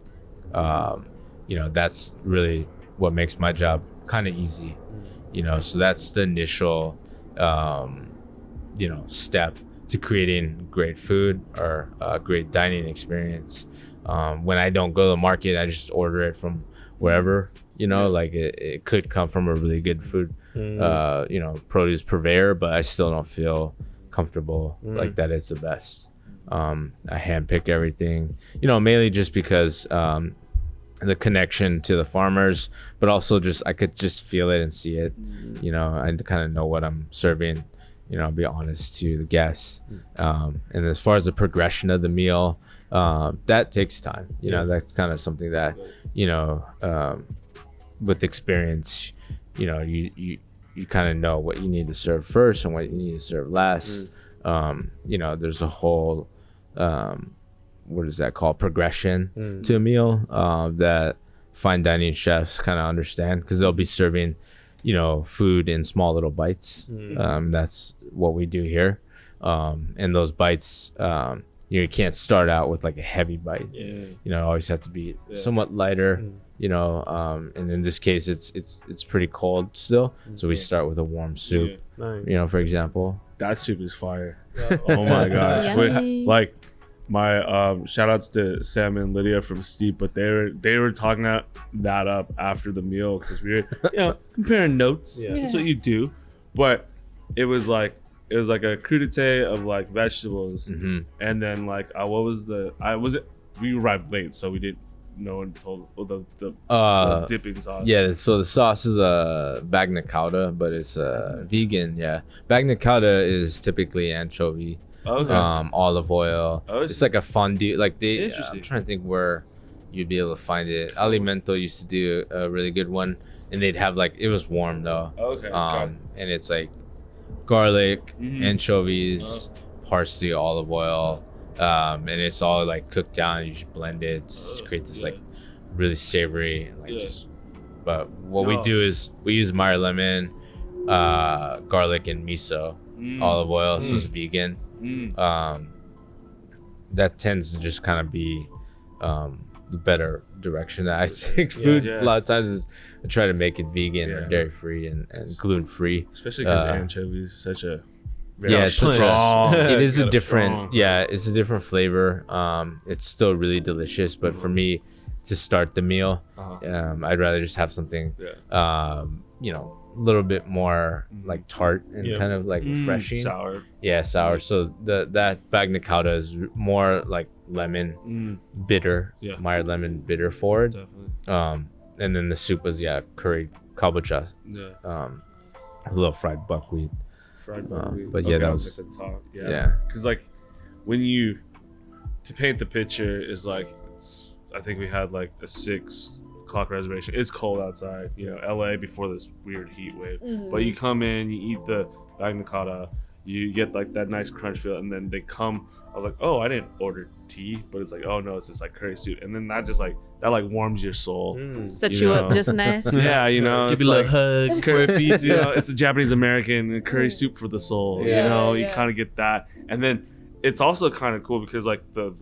that's really what makes my job kind of easy, so that's the initial, step to creating great food or a great dining experience. When I don't go to the market, I just order it from wherever, like it could come from a really good food, produce purveyor, but I still don't feel comfortable like that is the best. I handpick everything, mainly just because the connection to the farmers, but also just I could just feel it and see it. I kind of know what I'm serving. I'll be honest to the guests. And as far as the progression of the meal, that takes time. That's kind of something that with experience, you kind of know what you need to serve first and what you need to serve last. There's a whole what is that called, progression to a meal that fine dining chefs kind of understand, because they'll be serving food in small little bites. That's what we do here, and those bites, you can't start out with like a heavy bite. Always have to be somewhat lighter. And in this case it's pretty cold still, so we start with a warm soup. Nice. For example, that soup is fire. Oh my gosh. Wait, like my shout outs to Sam and Lydia from Steep, but they were talking that up after the meal because we were comparing notes. Yeah. That's what you do. But it was like a crudité of like vegetables, Mm-hmm. and then like what was we arrived late, so we didn't. No one told the dipping sauce. Yeah, so the sauce is a bagna cauda, but it's vegan. Yeah, bagna cauda is typically anchovy, Okay. olive oil. Oh, It's like a fondue. Like I'm Interesting. trying to think where you'd be able to find it. Alimento used to do a really good one, and they'd have like it was warm though. Okay. And it's like garlic, Mhm. anchovies, parsley, olive oil. And it's all like cooked down. You just blend it to create this like really savory and like just. But what we do is we use Meyer lemon, garlic, and miso, olive oil. So it's vegan. That tends to just kind of be the better direction that I take food. Yeah. A lot of times is I try to make it vegan or Yeah. dairy free and gluten free. Especially because anchovies such a It's such strong. it is a Got different strong. it's a different flavor. It's still really delicious, but for me to start the meal, I'd rather just have something a little bit more like tart and kind of like refreshing. sour. Yeah, sour. So that bagna cauda is more like lemon bitter, Meyer lemon bitter forward. Definitely. And then the soup was curry kabocha, Yeah. a little fried buckwheat. Fried buckwheat. but yeah, that I'll was- get the top. Yeah. Because like when you to paint the picture is like I think we had like a 6 o'clock reservation. It's cold outside, LA before this weird heat wave. But you come in, you eat the bagna cauda, you get like that nice crunch feel, and then they come. I was like, oh, I didn't order tea, but it's like, oh no, it's just like curry soup, and then that just like warms your soul. Set You you up know. just nice. Yeah, Give it's you a like little hug. curry feeds, it's a Japanese American curry soup for the soul. Yeah. You Yeah. kind of get that, and then it's also kind of cool because like the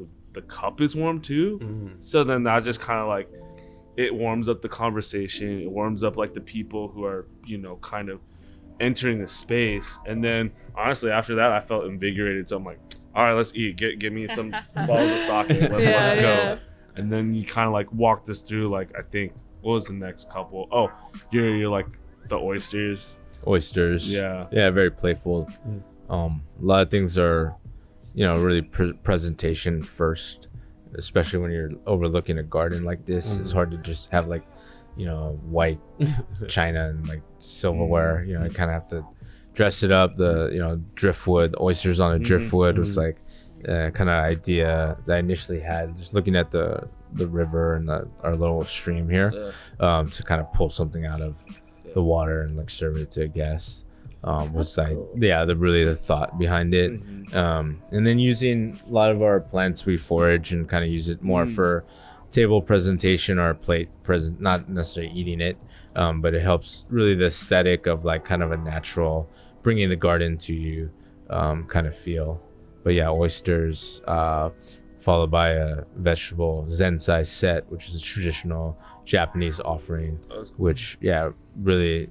cup is warm too. So then that just kind of like it warms up the conversation. It warms up like the people who are kind of entering the space, and then honestly after that I felt invigorated. So I'm like, all right, let's eat. Get me some balls of sake. Let's go. Yeah. And then you kind of like walked us through like I think what was the next couple? Oh, you're like the oysters. Yeah, very playful. A lot of things are really presentation first, especially when you're overlooking a garden like this. It's hard to just have like white china and like silverware. You kind of have to dress it up. The driftwood oysters on a driftwood was like kind of idea that I initially had, just looking at the river and our little stream here, to kind of pull something out of the water and like serve it to a guest. Was like the thought behind it. And then using a lot of our plants we forage and kind of use it more for table presentation or plate present, not necessarily eating it, but it helps really the aesthetic of like kind of a natural bringing the garden to you kind of feel. But yeah, oysters followed by a vegetable zensai set, which is a traditional Japanese offering, which really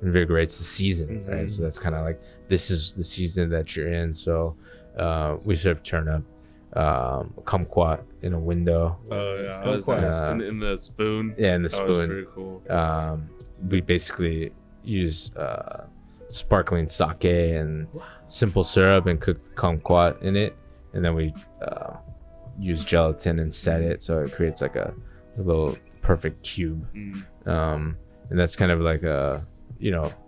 invigorates the season, right? So that's kind of like, this is the season that you're in. So we serve turnip, kumquat in a window. Oh yeah, It's that was kumquat. nice. In the spoon. Yeah, in the That was spoon. very cool. We basically use sparkling sake and simple syrup and cook the kumquat in it, and then we use gelatin and set it so it creates like a little perfect cube. And that's kind of like a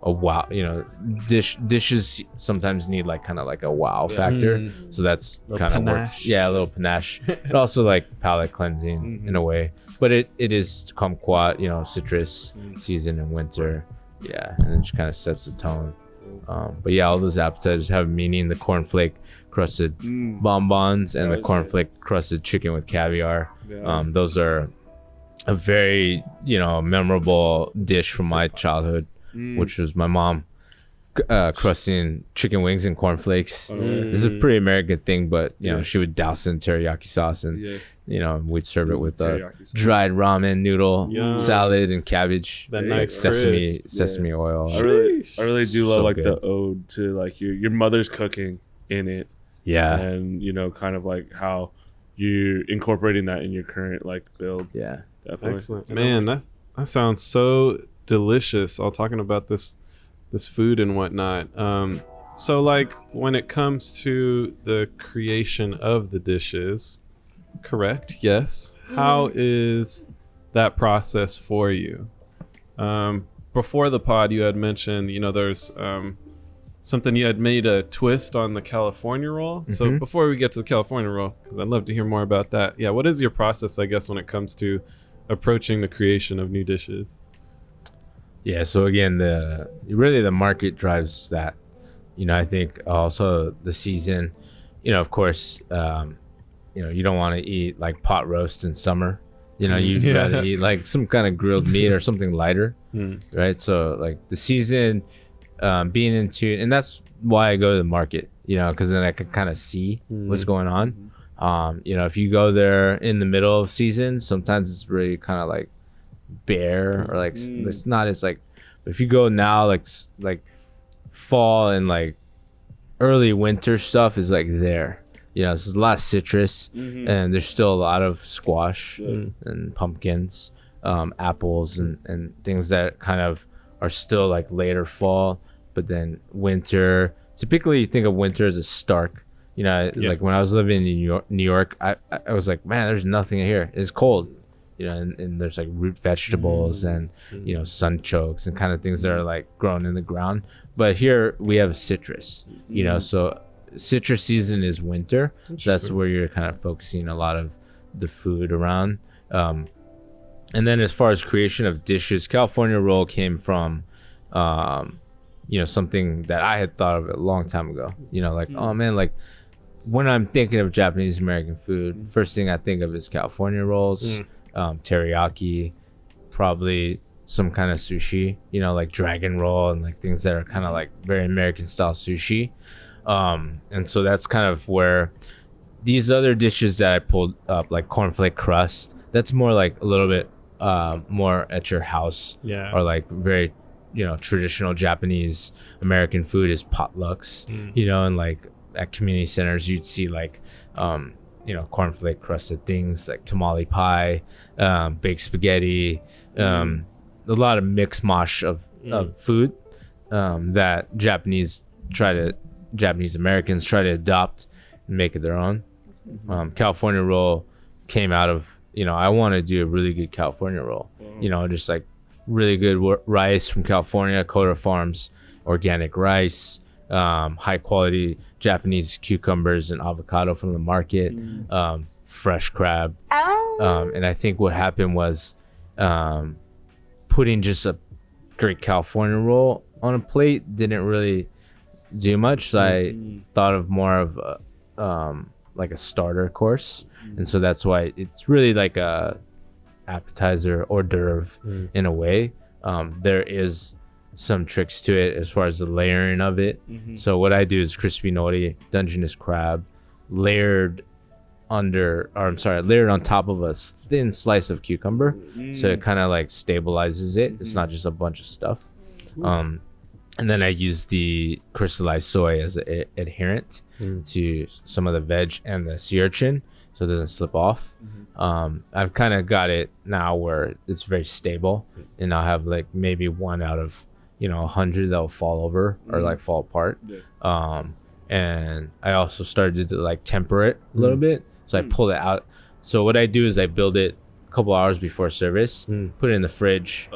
wow, dishes sometimes need like kind of like a wow factor. So that's kind of works. Yeah, a little panache. But also like palate cleansing in a way. But it is kumquat, citrus season in winter. Yeah, and it just kind of sets the tone. But yeah, all those appetizers have meaning. The cornflake crusted bonbons and the cornflake crusted chicken with caviar. Those are a very memorable dish from my childhood, which was my mom crusting chicken wings and cornflakes. This is a pretty American thing, but she would douse it in teriyaki sauce, and we'd serve it with dried ramen noodle salad and cabbage, That like nice sesame oil. I really do love So like good. the ode to like your mother's cooking in it, Yeah. and kind of like how you incorporating that in your current like build. Yeah. Definitely. Excellent, man. That sounds so delicious. All talking about this food and whatnot. So like when it comes to the creation of the dishes, correct? Yes. How is that process for you? Before the pod, you had mentioned, there's something you had made a twist on the California roll. So before we get to the California roll, because I'd love to hear more about that. Yeah, what is your process, I guess, when it comes to approaching the creation of new dishes? Yeah. So again, the market drives that. I think also the season. Of course, you don't want to eat like pot roast in summer. You'd rather eat like some kind of grilled meat or something lighter, right? So like the season, being in tune, and that's why I go to the market, because then I can kind of see what's going on. If you go there in the middle of season, sometimes it's really kind of like bare or like it's not as like. But if you go now, like fall and like early winter stuff is like there. So there's a lot of citrus, and there's still a lot of squash and pumpkins, apples and things that kind of are still like later fall. But then winter, typically you think of winter as a stark. Like when I was living in New York, I was like, man, there's nothing here. It's cold. And there's like root vegetables and sunchokes and kind of things that are like grown in the ground. But here we have citrus, so citrus season is winter. So that's where you're kind of focusing a lot of the food around. And then as far as creation of dishes, California roll came from, something that I had thought of a long time ago. Oh man, like when I'm thinking of Japanese American food, first thing I think of is California rolls, teriyaki, probably some kind of sushi, like dragon roll and like things that are kind of like very American style sushi. And so that's kind of where these other dishes that I pulled up, like cornflake crust, that's more like a little bit more at your house, or like very traditional Japanese American food is potlucks, and like at community centers you'd see like cornflake crusted things like tamale pie, baked spaghetti, a lot of mixed mosh of food that Japanese Americans try to adopt and make it their own. California roll came out of, I want to do a really good California roll, just like really good rice from California, Coda Farms, organic rice, high quality Japanese cucumbers and avocado from the market, fresh crab. And I think what happened was putting just a great California roll on a plate didn't really do much. So I thought of more of like a starter course. And so that's why it's really like a appetizer hors d'oeuvre in a way. There is some tricks to it as far as the layering of it. So what I do is crispy nori, Dungeness crab, layered on top of a thin slice of cucumber. So it kind of like stabilizes it. It's not just a bunch of stuff. And then I use the crystallized soy as an adherent to some of the veg and the sea urchin, so it doesn't slip off. I've kind of got it now where it's very stable, and I'll have like maybe one out of 100 that'll fall over or like fall apart. And I also started to like temper it a little bit, so I pull it out. So what I do is I build it a couple hours before service, put it in the fridge.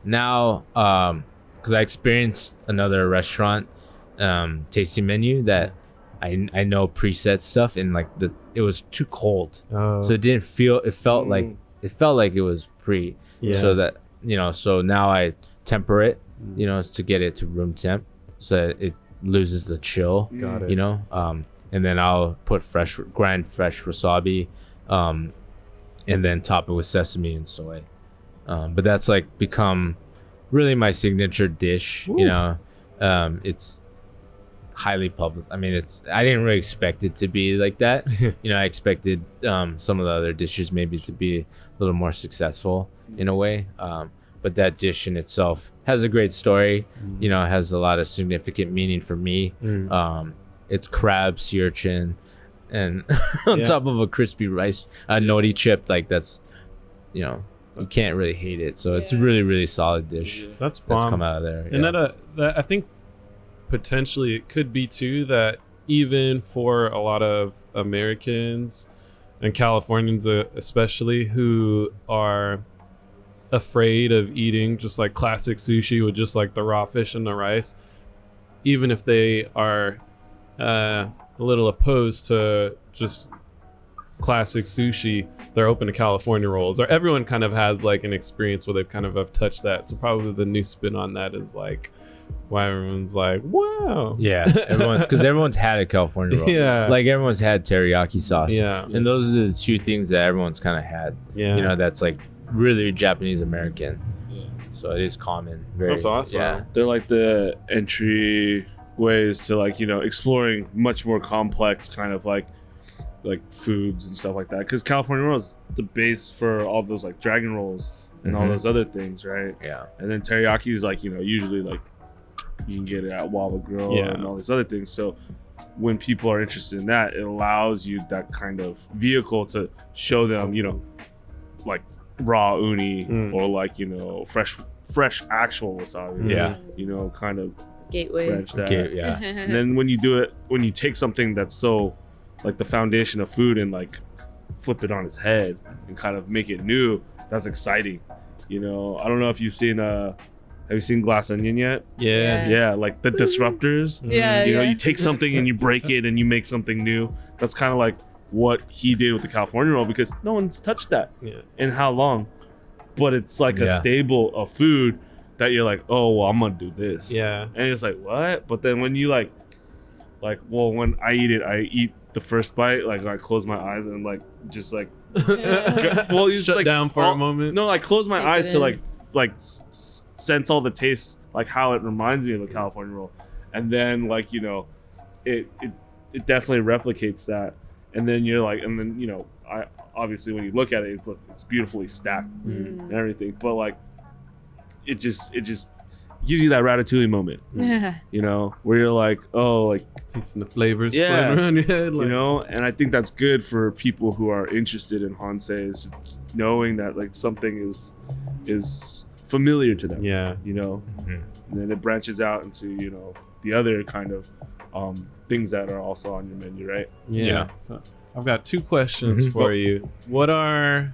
Now because I experienced another restaurant tasting menu that I know preset stuff, and like it was too cold, so it felt like it was pre. So that so now I temper it, to get it to room temp, so that it loses the chill. Got it. And then I'll put grind fresh wasabi, and then top it with sesame and soy. But that's like become really my signature dish. It's highly published. I mean, I didn't really expect it to be like that. I expected some of the other dishes maybe to be a little more successful in a way. But that dish in itself has a great story. It has a lot of significant meaning for me. it's crab, sea urchin, and on top of a crispy rice, a nori chip. Like that's, you can't really hate it. So it's a really, really solid dish That's that's bomb. come out of there. And that I think potentially it could be too that even for a lot of Americans and Californians especially who are afraid of eating just like classic sushi with just like the raw fish and the rice, even if they are a little opposed to just classic sushi, they're open to California rolls, or everyone kind of has like an experience where they've kind of have touched that. So probably the new spin on that is like why everyone's like, wow. Yeah, everyone's had a California roll. Yeah. Like everyone's had teriyaki sauce. Yeah. And those are the two things that everyone's kind of had. Yeah. That's like really Japanese American. Yeah. So it is common. That's awesome. Yeah. They're like the entry ways to like, exploring much more complex kind of like foods and stuff like that. Because California roll is the base for all those like dragon rolls and all those other things, right? Yeah. And then teriyaki is like, usually like you can get it at Wawa Grill and all these other things. So when people are interested in that, it allows you that kind of vehicle to show them, like raw uni or like, fresh actual wasabi. Yeah. Kind of Gateway. branch that. Okay, yeah. And then when you take something that's so like the foundation of food and like flip it on its head and kind of make it new, that's exciting. I don't know if you've seen have you seen Glass Onion yet? Yeah. Like the disruptors. Yeah, You take something and you break it and you make something new. That's kind of like what he did with the California roll, because no one's touched that in how long, but it's like a staple of food that you're like, oh well, I'm gonna do this. And it's like, what? But then when you like well, when I eat the first bite, like I close my eyes and like just like well, you shut like, down for a moment. No, I close my Take eyes it to in. like sense all the tastes, like how it reminds me of a California roll, and then like it definitely replicates that, and then you're like, and then I obviously when you look at it, it's beautifully stacked and everything, but like it just gives you that ratatouille moment, where you're like, oh, like Tasting the flavors Yeah. floating around your head. Like, and I think that's good for people who are interested in Hansei, is knowing that like something is familiar to them. Yeah. And then it branches out into the other kind of things that are also on your menu, right? Yeah. So I've got two questions for you. What are,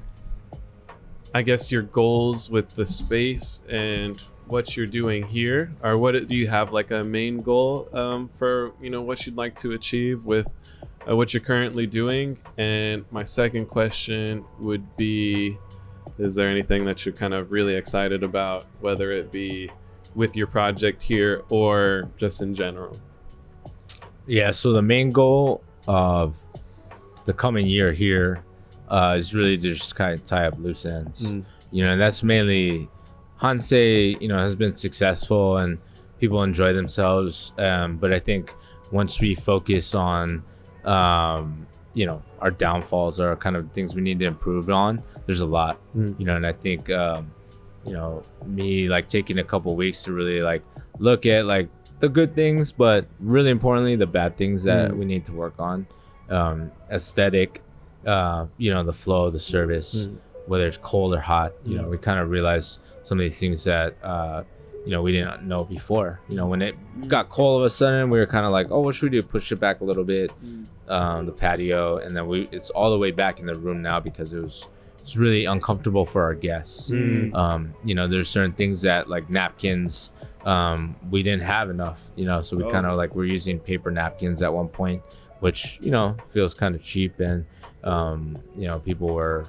I guess, your goals with the space and what you're doing here? Or do you have like a main goal for what you'd like to achieve with what you're currently doing? And my second question would be, is there anything that you're kind of really excited about, whether it be with your project here or just in general? Yeah, so the main goal of the coming year here is really to just kind of tie up loose ends. And that's mainly Hansei, has been successful and people enjoy themselves. But I think once we focus on, our downfalls or kind of things we need to improve on, there's a lot, and I think, me like taking a couple weeks to really like look at like the good things, but really importantly, the bad things that we need to work on. Aesthetic, the flow, the service, whether it's cold or hot, we kind of realize some of these things that, we didn't know before. When it got cold all of a sudden, we were kind of like, oh, what should we do? Push it back a little bit, the patio. And then it's all the way back in the room now because it's really uncomfortable for our guests. There's certain things that like napkins, we didn't have enough, so we kind of like we're using paper napkins at one point, which, feels kind of cheap. And, people were,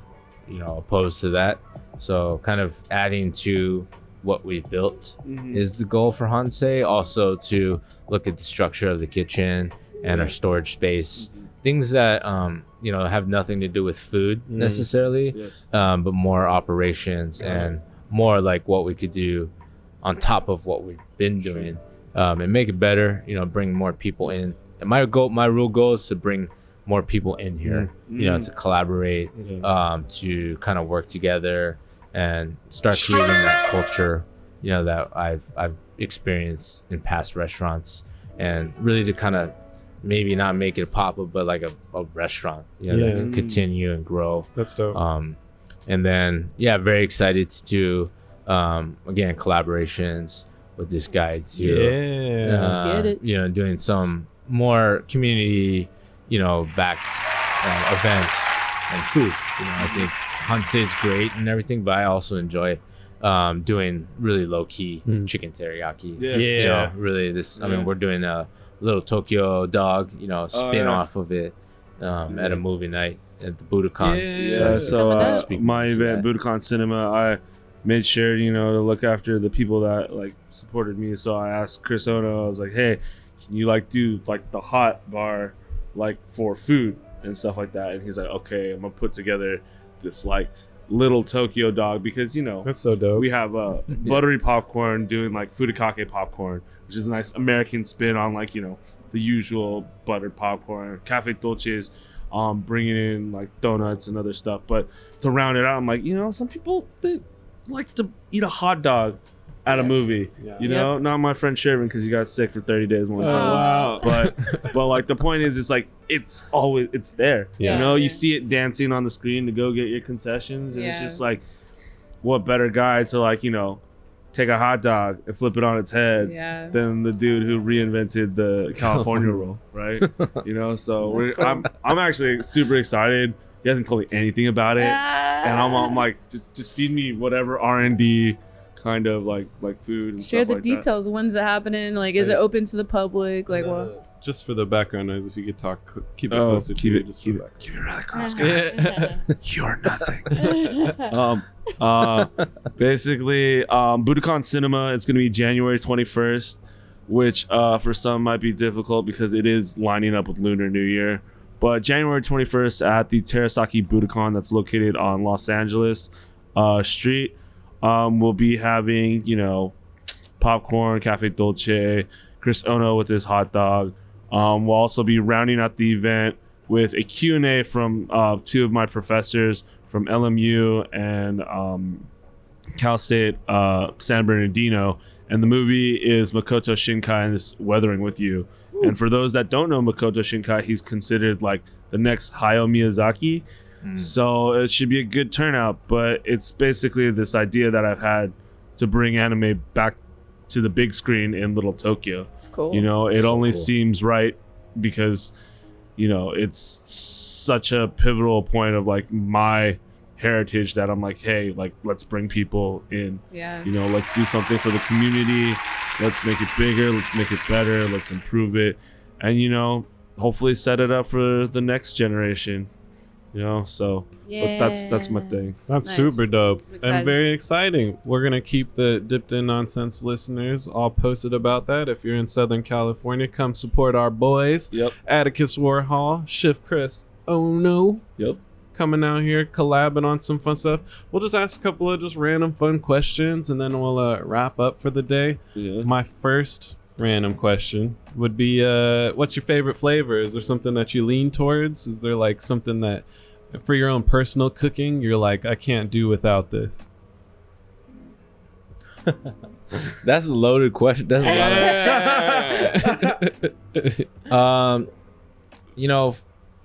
opposed to that. So kind of adding to what we've built is the goal for Hansei. Also to look at the structure of the kitchen and our storage space, things that, have nothing to do with food necessarily, but more operations and more like what we could do on top of what we've been doing, and make it better, bring more people in. And my real goal is to bring more people in here, to collaborate, to kind of work together and start creating that culture, that I've experienced in past restaurants, and really to kind of maybe not make it a pop-up, but like a restaurant, you know, that can continue and grow. That's dope. And then very excited to do again collaborations with this guy too. Let's get it. You know, doing some more community, you know, backed events and food. You know, I think Hansei is great and everything, but I also enjoy doing really low key chicken teriyaki. You know, really this. I mean, we're doing a Little Tokyo dog, you know, spin off of it at a movie night at the Budokan. So my event, Budokan Cinema, I made sure, you know, to look after the people that like supported me. So I asked Chris Ono, I was like, hey, can you like do like the hot bar like for food and stuff like that? And he's like, okay, I'm gonna put together this like Little Tokyo dog, because you know that's so dope. We have buttery popcorn doing like furikake popcorn, which is a nice American spin on like, you know, the usual buttered popcorn. Cafe Dolce's bringing in like donuts and other stuff. But to round it out, I'm like, you know, some people, they like to eat a hot dog at a movie. You know, not my friend Sherman because he got sick for 30 days one time. Wow. But like the point is, it's like it's there. You know, you see it dancing on the screen to go get your concessions, and it's just like, what better guy to like, you know, take a hot dog and flip it on its head than the dude who reinvented the California roll, right? You know, so cool. I'm actually super excited. He hasn't told me anything about it, and I'm like, just feed me whatever R&D kind of like food and share stuff the like details. that. When's it happening? Like, is it open to the public? Like, what? Just for the background noise, if you could talk, keep it closer. Keep it really close, guys. You're nothing. Basically, Budokan Cinema. It's gonna be January 21st, which for some might be difficult because it is lining up with Lunar New Year. But January 21st at the Teriyaki Budokan, that's located on Los Angeles Street. We'll be having, you know, popcorn, Cafe Dolce, Chris Ono with his hot dog. We'll also be rounding out the event with a Q&A from two of my professors from LMU and Cal State San Bernardino. And the movie is Makoto Shinkai's Weathering With You. Ooh. And for those that don't know Makoto Shinkai, he's considered like the next Hayao Miyazaki. So it should be a good turnout, but it's basically this idea that I've had to bring anime back to the big screen in Little Tokyo. It's cool. You know, it only seems right because, you know, it's such a pivotal point of like my heritage that I'm like, hey, like, let's bring people in. Yeah. You know, let's do something for the community. Let's make it bigger. Let's make it better. Let's improve it. And, you know, hopefully set it up for the next generation. You know, so but that's my thing. That's super dope and very exciting. We're gonna keep the Dipped In Nonsense listeners all posted about that. If you're in Southern California, come support our boys. Atticus Warhol, Chef Chris Ono. Coming out here, collabing on some fun stuff. We'll just ask a couple of just random fun questions, and then we'll wrap up for the day. My first random question would be what's your favorite flavor? Is there something that you lean towards? Is there like something that for your own personal cooking you're like, I can't do without this? That's a loaded question. That's a lot. You know,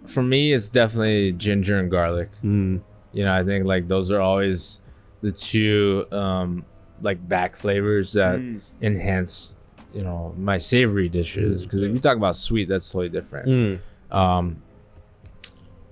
for me it's definitely ginger and garlic. You know, I think like those are always the two like back flavors that enhance, you know, my savory dishes, because if you talk about sweet, that's totally different.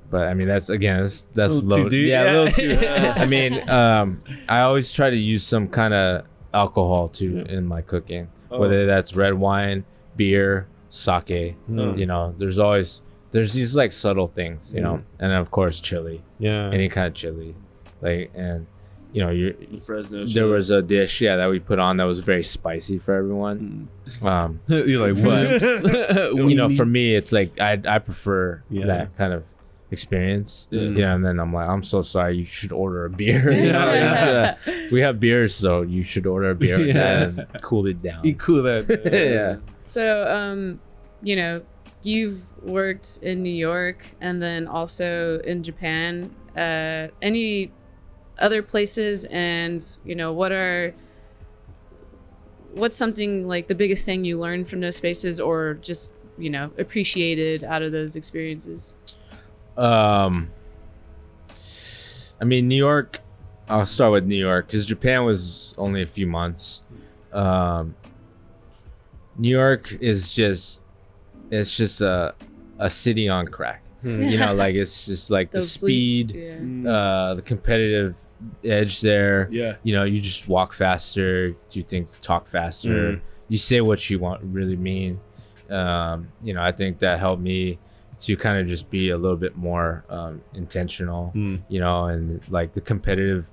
But I mean, that's low. Yeah, a little too. I mean, I always try to use some kind of alcohol too in my cooking, whether that's red wine, beer, sake. You know, there's these like subtle things, you know, and of course chili. Any kind of chili, like, and you know, Fresno there was a dish that we put on that was very spicy for everyone. You're like, what? You know, for me it's like I prefer that kind of experience. And then I'm like, I'm so sorry, you should order a beer. We have beers, so you should order a beer and cool it down. You cool that. So you know, you've worked in New York and then also in Japan. Any other places, and you know, what's something like the biggest thing you learned from those spaces, or just appreciated out of those experiences? I mean, New York. I'll start with New York because Japan was only a few months. New York is just a city on crack. Like it's just like the speed, the competitive edge there. Yeah. You just walk faster, do things, talk faster. You say what you really mean. I think that helped me to kind of just be a little bit more intentional, and like the competitive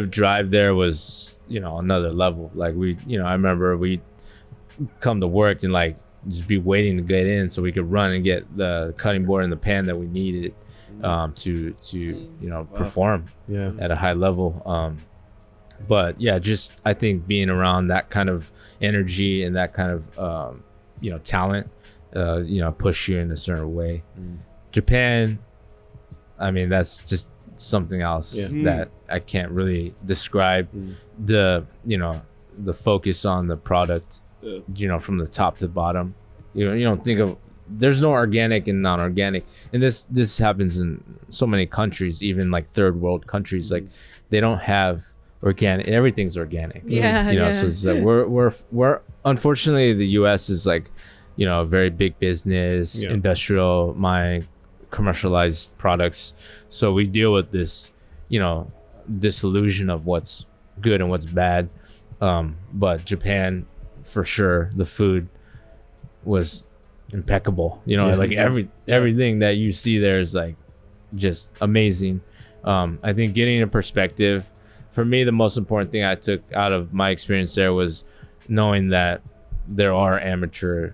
drive there was, another level. Like I remember we come to work and like just be waiting to get in so we could run and get the cutting board and the pan that we needed to perform at a high level. But yeah, just I think being around that kind of energy and that kind of talent push you in a certain way. Japan, I mean, that's just something else that I can't really describe. The focus on the product, from the top to bottom. You don't think of, there's no organic and non-organic, and this happens in so many countries, even like third world countries. Like they don't have organic, everything's organic. So it's like we're unfortunately the US is like a very big business, industrial mind, commercialized products. So we deal with this, this illusion of what's good and what's bad. But Japan, for sure, the food was impeccable. Like everything that you see there is like just amazing. I think getting a perspective, for me, the most important thing I took out of my experience there was knowing that there are amateur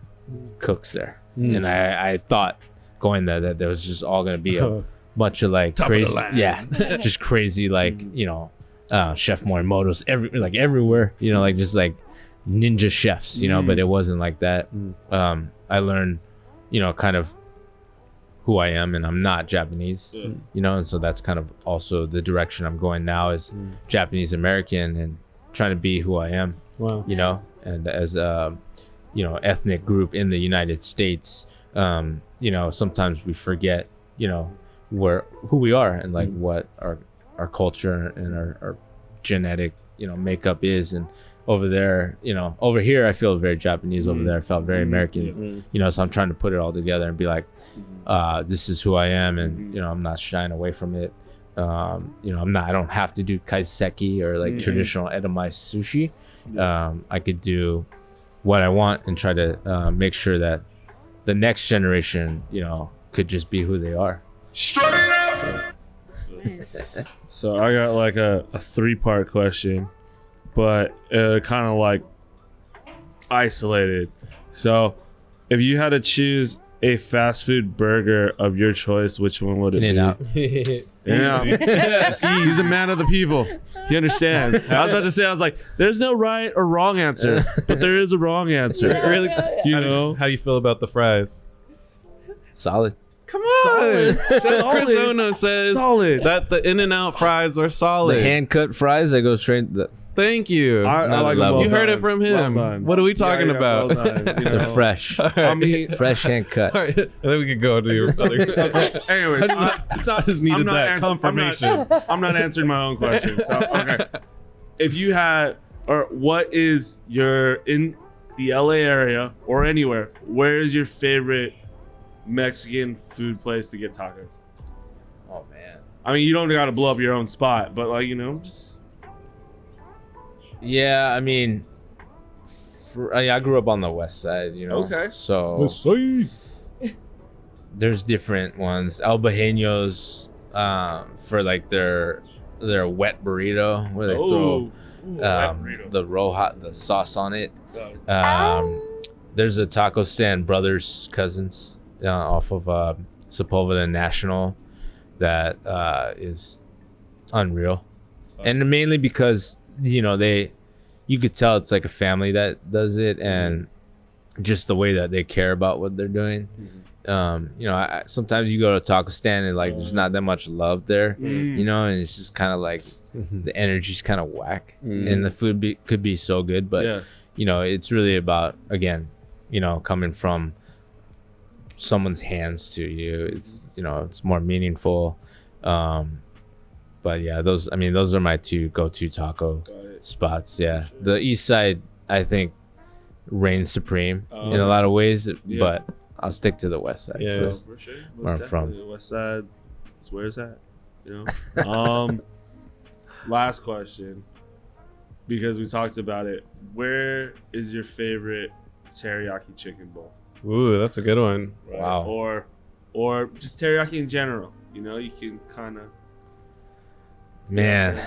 cooks there. And I thought going there that there was just all going to be a bunch of like crazy, just crazy, like, Chef Morimoto's everywhere, like just like ninja chefs, but it wasn't like that. I learned, kind of who I am, and I'm not Japanese, and so that's kind of also the direction I'm going now is Japanese American and trying to be who I am. Wow. And as a, ethnic group in the United States, sometimes we forget, who we are and like what our culture and our genetic, makeup is. And over there, over here, I feel very Japanese. Over there, I felt very American, so I'm trying to put it all together and be like, this is who I am. And, I'm not shying away from it. I don't have to do kaiseki or like traditional edamame sushi. I could do what I want and try to make sure that the next generation, could just be who they are. Nice. So I got like a 3-part question, but kind of like isolated. So if you had to choose a fast food burger of your choice, which one would it be? In-N-Out. See, he's a man of the people. He understands. I was about to say, I was like, there's no right or wrong answer, but there is a wrong answer. Really? How do you feel about the fries? Solid. Come on. Chef Chris Solid. Ono says Solid. that the In-N-Out fries are solid. The hand cut fries that go straight. Thank you. I like them level. well You heard done. it from him. Well done. What are we talking about? Well done, They're fresh. I mean, Fresh hand cut. All right, and then we could go to your other. anyway, I just needed that confirmation. I'm not answering my own question. So, okay. If you had, or what is your, in the LA area or anywhere, where is your favorite Mexican food place to get tacos? Oh man. I mean, you don't got to blow up your own spot, but like, just. Yeah, I mean, I grew up on the west side, Okay. So there's different ones. El Bajeños, for like their wet burrito where they throw the roja, the sauce on it. There's a taco stand, Brothers Cousins, off of Sepulveda National, that is unreal, and mainly because you could tell it's like a family that does it, and just the way that they care about what they're doing. Sometimes you go to a taco stand and like there's not that much love there, and it's just kind of like the energy's kind of whack, and the food could be so good, but it's really about, again, coming from someone's hands to you. It's it's more meaningful. But yeah, those are my two go-to taco spots. Yeah, Sure. the East Side I think reigns supreme in a lot of ways, but I'll stick to the West Side. Yeah. So that's For sure. where I'm from. The West Side. It's where it's at. Last question, because we talked about it. Where is your favorite teriyaki chicken bowl? Ooh, that's a good one. Right? Wow. Or just teriyaki in general. You can kind of. Man.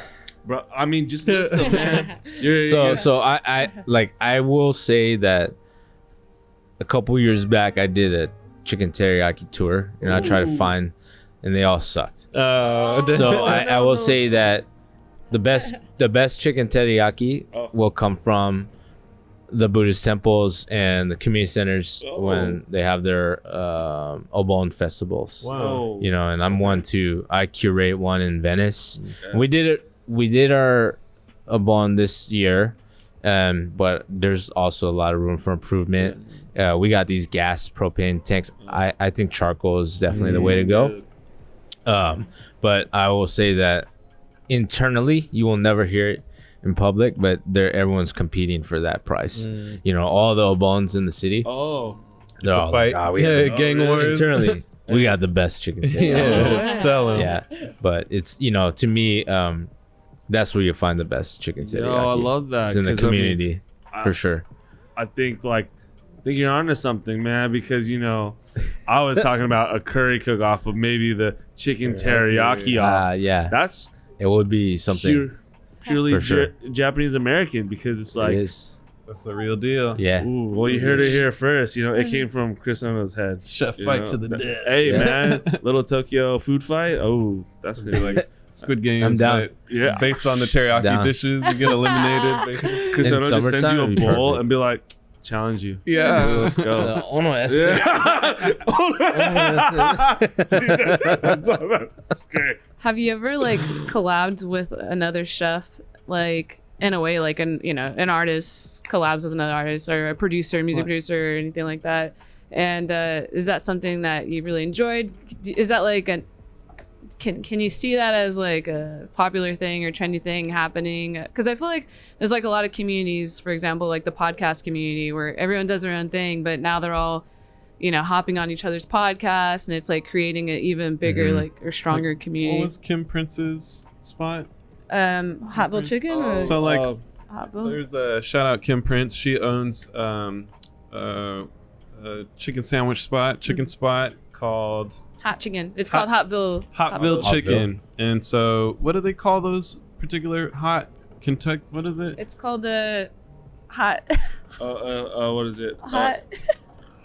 Bro, I mean, just list them, man. So I will say that a couple years back I did a chicken teriyaki tour, and I tried to find, and they all sucked. So I will say that the best chicken teriyaki will come from the Buddhist temples and the community centers when they have their Obon festivals. Wow. And I curate one in Venice. Okay. We did our Obon this year, but there's also a lot of room for improvement. We got these gas propane tanks. I think charcoal is definitely the way to go. But I will say that internally you will never hear it in public, but everyone's competing for that price. All the Obons in the city. It's a fight. Gang wars. Internally, we got the best chicken teriyaki. Tell him. Yeah, but it's to me, that's where you find the best chicken teriyaki. Yo, I love that. It's in the 'cause, I mean, community for sure. I think you're onto something, man, because I was talking about a curry cook off of maybe the chicken teriyaki off. Yeah, That's it would be something. purely For sure. Japanese American, because it's It is. That's the real deal. Yeah. ooh, well, you heard it here first. It came from Chris Ono's head. Chef You fight know, to the that- death. Hey, man, Little Tokyo food fight. Oh, that's gonna be like Squid Games. I'm down. but Yeah. Based on the teriyaki Down. dishes, you get eliminated. Chris In Ono just sends summertime, you a it'd be bowl perfect. and be like, challenge you. Yeah. Let's go. The Ono essay. Yeah. That's great. Have you ever collabed with another chef, in a way, an artist collabs with another artist, or a producer, music producer, or anything like that? And is that something that you really enjoyed? Is that can you see that as a popular thing or trendy thing happening? Because I feel like there's a lot of communities, for example, the podcast community, where everyone does their own thing, but now they're all hopping on each other's podcasts, and it's creating an even bigger or stronger community. What was Kim Prince's spot? Hotville Chicken or So Hotville? there's a shout out Kim Prince. She owns a chicken sandwich spot, chicken spot called Hot Chicken. It's called Hotville. Hotville Chicken. And so, what do they call those particular hot Kentucky? What is it? It's called the hot What is it? hot.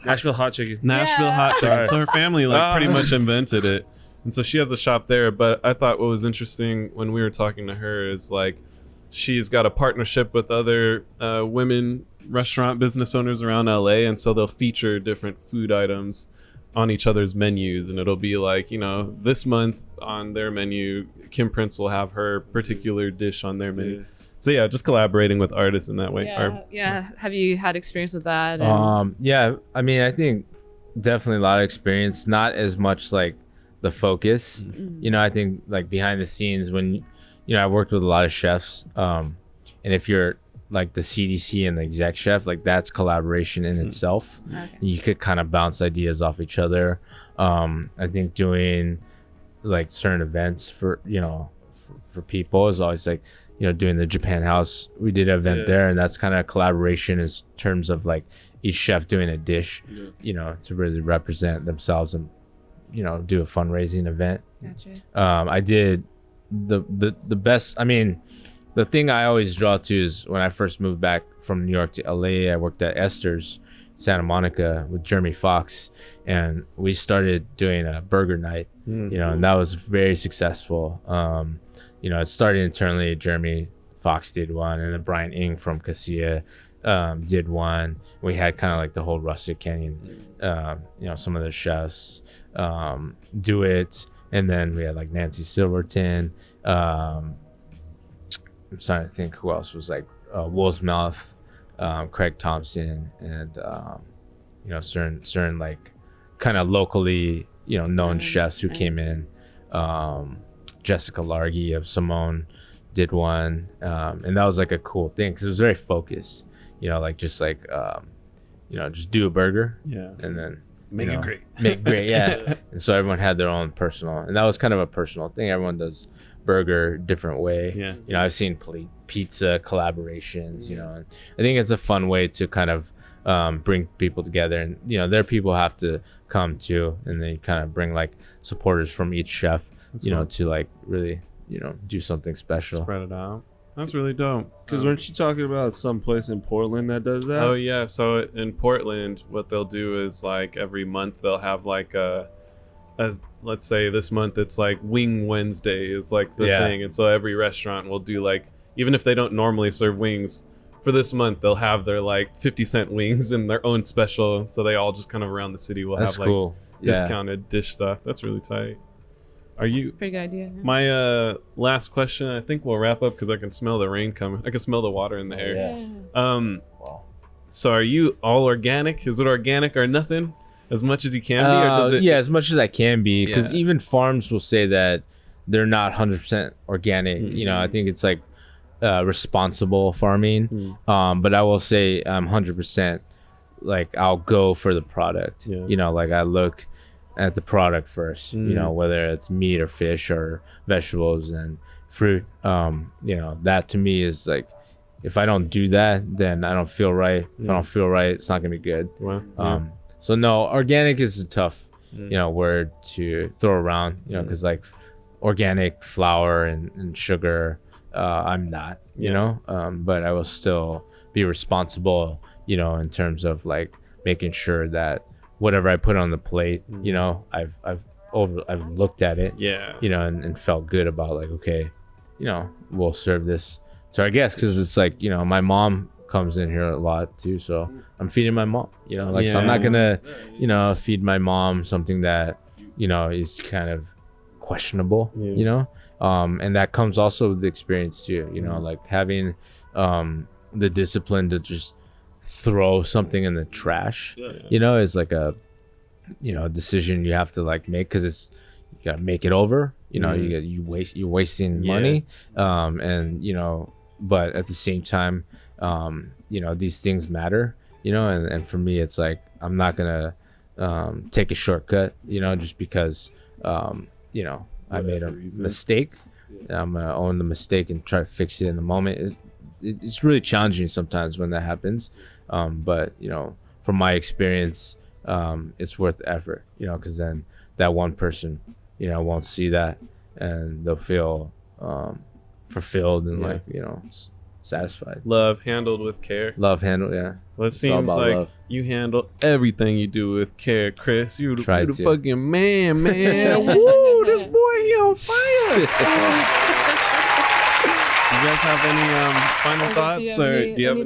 Nashville hot chicken. Nashville Yeah. Hot Chicken. Sorry. So her family pretty much invented it. And so she has a shop there. But I thought what was interesting when we were talking to her is she's got a partnership with other women restaurant business owners around LA. And so they'll feature different food items on each other's menus. And it'll be this month on their menu, Kim Prince will have her particular dish on their menu. Yeah. So yeah, just collaborating with artists in that way. Yeah. Have you had experience with that? Yeah, I think definitely a lot of experience, not as much the focus. I think behind the scenes, when I worked with a lot of chefs, and if you're the CDC and the exec chef, that's collaboration in itself. Okay. You could kind of bounce ideas off each other. I think doing certain events for for people is always doing the Japan House. We did an event there, and that's kind of collaboration in terms of each chef doing a dish, to really represent themselves and do a fundraising event. Gotcha. I did the best. The thing I always draw to is when I first moved back from New York to LA, I worked at Esther's Santa Monica with Jeremy Fox, and we started doing a burger night, and that was very successful. It started internally. Jeremy Fox did one, and then Brian Ng from Casilla did one. We had kind of the whole Rustic Canyon, some of the chefs do it, and then we had Nancy Silverton. I'm starting to think who else was Wolf's Mouth, Craig Thompson, and certain kind of locally, known chefs who came in. Jessica Largy of Simone did one, and that was like a cool thing because it was very focused. Just do a burger, and then Make it great. make great, yeah. And so everyone had their own personal, and that was kind of a personal thing. Everyone does burger different way. Yeah. I've seen pizza collaborations. And I think it's a fun way to kind of bring people together, and their people have to come too, and then you kind of bring like supporters from each chef. To like really, do something special. Spread it out. That's really dope. Because weren't you talking about some place in Portland that does that? Oh yeah. So in Portland, what they'll do is like every month they'll have like let's say this month it's like Wing Wednesday is like the thing, and so every restaurant will do like, even if they don't normally serve wings, for this month they'll have their like 50-cent wings and their own special. So they all just kind of around the city will have like cool. discounted dish stuff. That's really tight. Pretty good idea. Yeah. My last question, I think we'll wrap up because I can smell the rain coming. I can smell the water in the air. Wow. So are you all organic? Is it organic or nothing? As much as you can be? Or does it... Yeah, as much as I can be. Because even farms will say that they're not 100% organic. I think it's like responsible farming. But I will say I'm 100% like I'll go for the product. Like I look at the product first, whether it's meat or fish or vegetables and fruit. That to me is like, if I don't do that, then I don't feel right. If I don't feel right, it's not gonna be good. Well, So no, organic is a tough word to throw around, because like organic flour and sugar, I'm not, but I will still be responsible, in terms of like making sure that whatever I put on the plate, I've looked at it, and felt good about like, okay, we'll serve this to our guests, because it's like, my mom comes in here a lot too, so I'm feeding my mom, so I'm not gonna, feed my mom something that, is kind of questionable, and that comes also with the experience too, like having the discipline to just throw something in the trash, is like a decision you have to like make, because it's, you gotta make it over, you're wasting money, and but at the same time, these things matter, and for me it's like I'm not gonna take a shortcut, just because I made a mistake. I'm gonna own the mistake and try to fix it in the moment. It's really challenging sometimes when that happens, but from my experience, it's worth the effort, because then that one person won't see that, and they'll feel fulfilled and satisfied. Love handled with care. Well, it seems like love. You handle everything you do with care, Chris. You're the fucking man. Woo, this boy, he on fire. You guys have any final thoughts, or do you have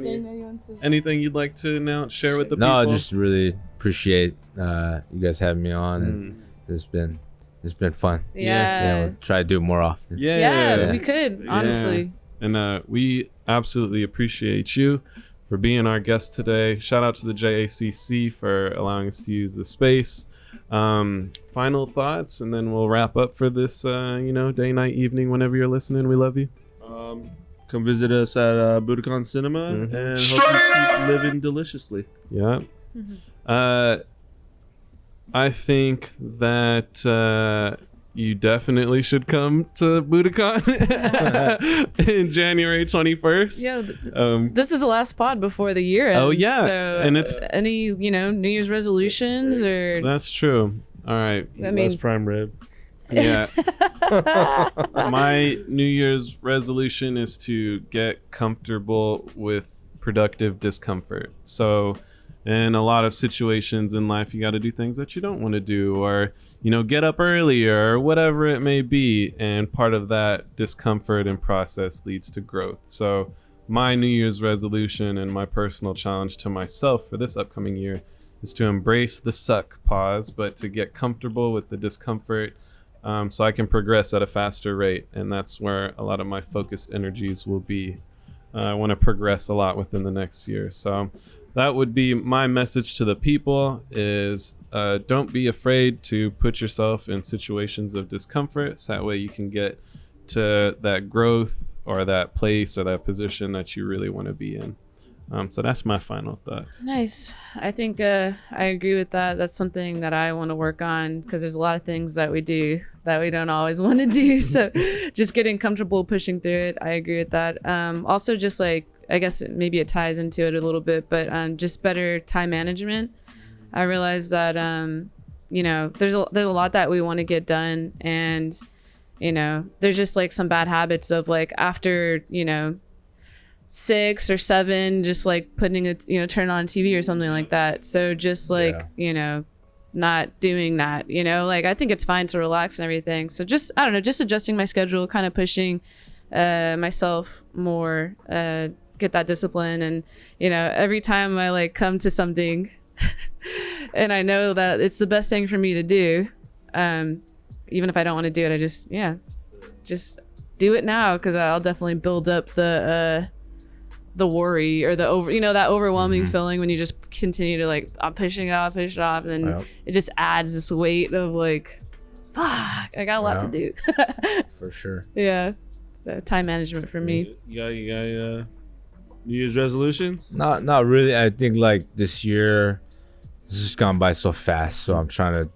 anything you'd like to announce, share with the people? No, I just really appreciate you guys having me on, and it's been fun. We'll try to do it more often. Yeah, we could, honestly. And we absolutely appreciate you for being our guest today. Shout out to the JACC for allowing us to use the space. Final thoughts, and then we'll wrap up for this day, night, evening, whenever you're listening. We love you. Come visit us at Budokan Cinema, and hope you keep living deliciously. Yeah. I think that you definitely should come to Budokan in January 21st. Yeah, this is the last pod before the year ends. Oh yeah, so and it's any New Year's resolutions or. That's true. All right. That's prime rib. Yeah. My New Year's resolution is to get comfortable with productive discomfort. So in a lot of situations in life, you got to do things that you don't want to do, or get up earlier, or whatever it may be, and part of that discomfort and process leads to growth. So my New Year's resolution and my personal challenge to myself for this upcoming year is to embrace the suck pause, but to get comfortable with the discomfort, so I can progress at a faster rate. And that's where a lot of my focused energies will be. I want to progress a lot within the next year. So that would be my message to the people is don't be afraid to put yourself in situations of discomfort. So that way you can get to that growth or that place or that position that you really want to be in. So that's my final thought. Nice. I think I agree with that. That's something that I want to work on because there's a lot of things that we do that we don't always want to do. So just getting comfortable pushing through it. I agree with that. Also, just like, I guess maybe it ties into it a little bit, but just better time management. I realize that, there's a lot that we want to get done. And, there's just like some bad habits of like after, 6 or 7, just like putting it, turn on TV or something like that. So just like, not doing that, like I think it's fine to relax and everything. So just, I don't know, just adjusting my schedule, kind of pushing myself more, get that discipline. And, every time I like come to something and I know that it's the best thing for me to do, even if I don't want to do it, I just do it now. Cause I'll definitely build up the worry or that overwhelming feeling when you just continue to like, I'm pushing it off, and then it just adds this weight of like, fuck, I got a lot to do. For sure. Yeah. So time management for me. You got New Year's resolutions? Not really. I think like this year has just gone by so fast. So I'm trying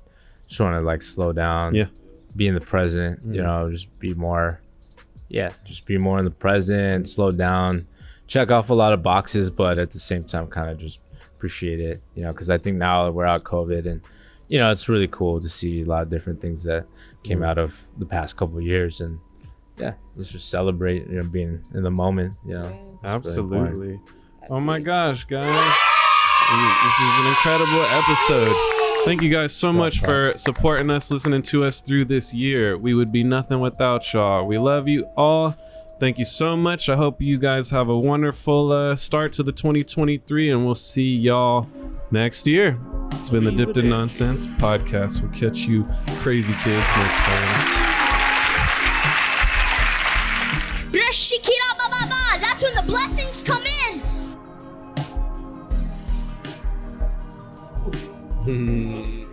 to like slow down. Yeah. Be in the present, just be more in the present, slow down, check off a lot of boxes, but at the same time kind of just appreciate it, because I think now we're out of COVID and it's really cool to see a lot of different things that came out of the past couple of years. And let's just celebrate being in the moment. Absolutely. Really oh my gosh, guys, this is an incredible episode. Thank you guys so much for supporting us, listening to us through this year. We would be nothing without y'all. We love you all. Thank you so much. I hope you guys have a wonderful start to the 2023, and we'll see y'all next year. It's been the Dipped in Nonsense podcast. We'll catch you crazy kids next time. That's when the blessings come in.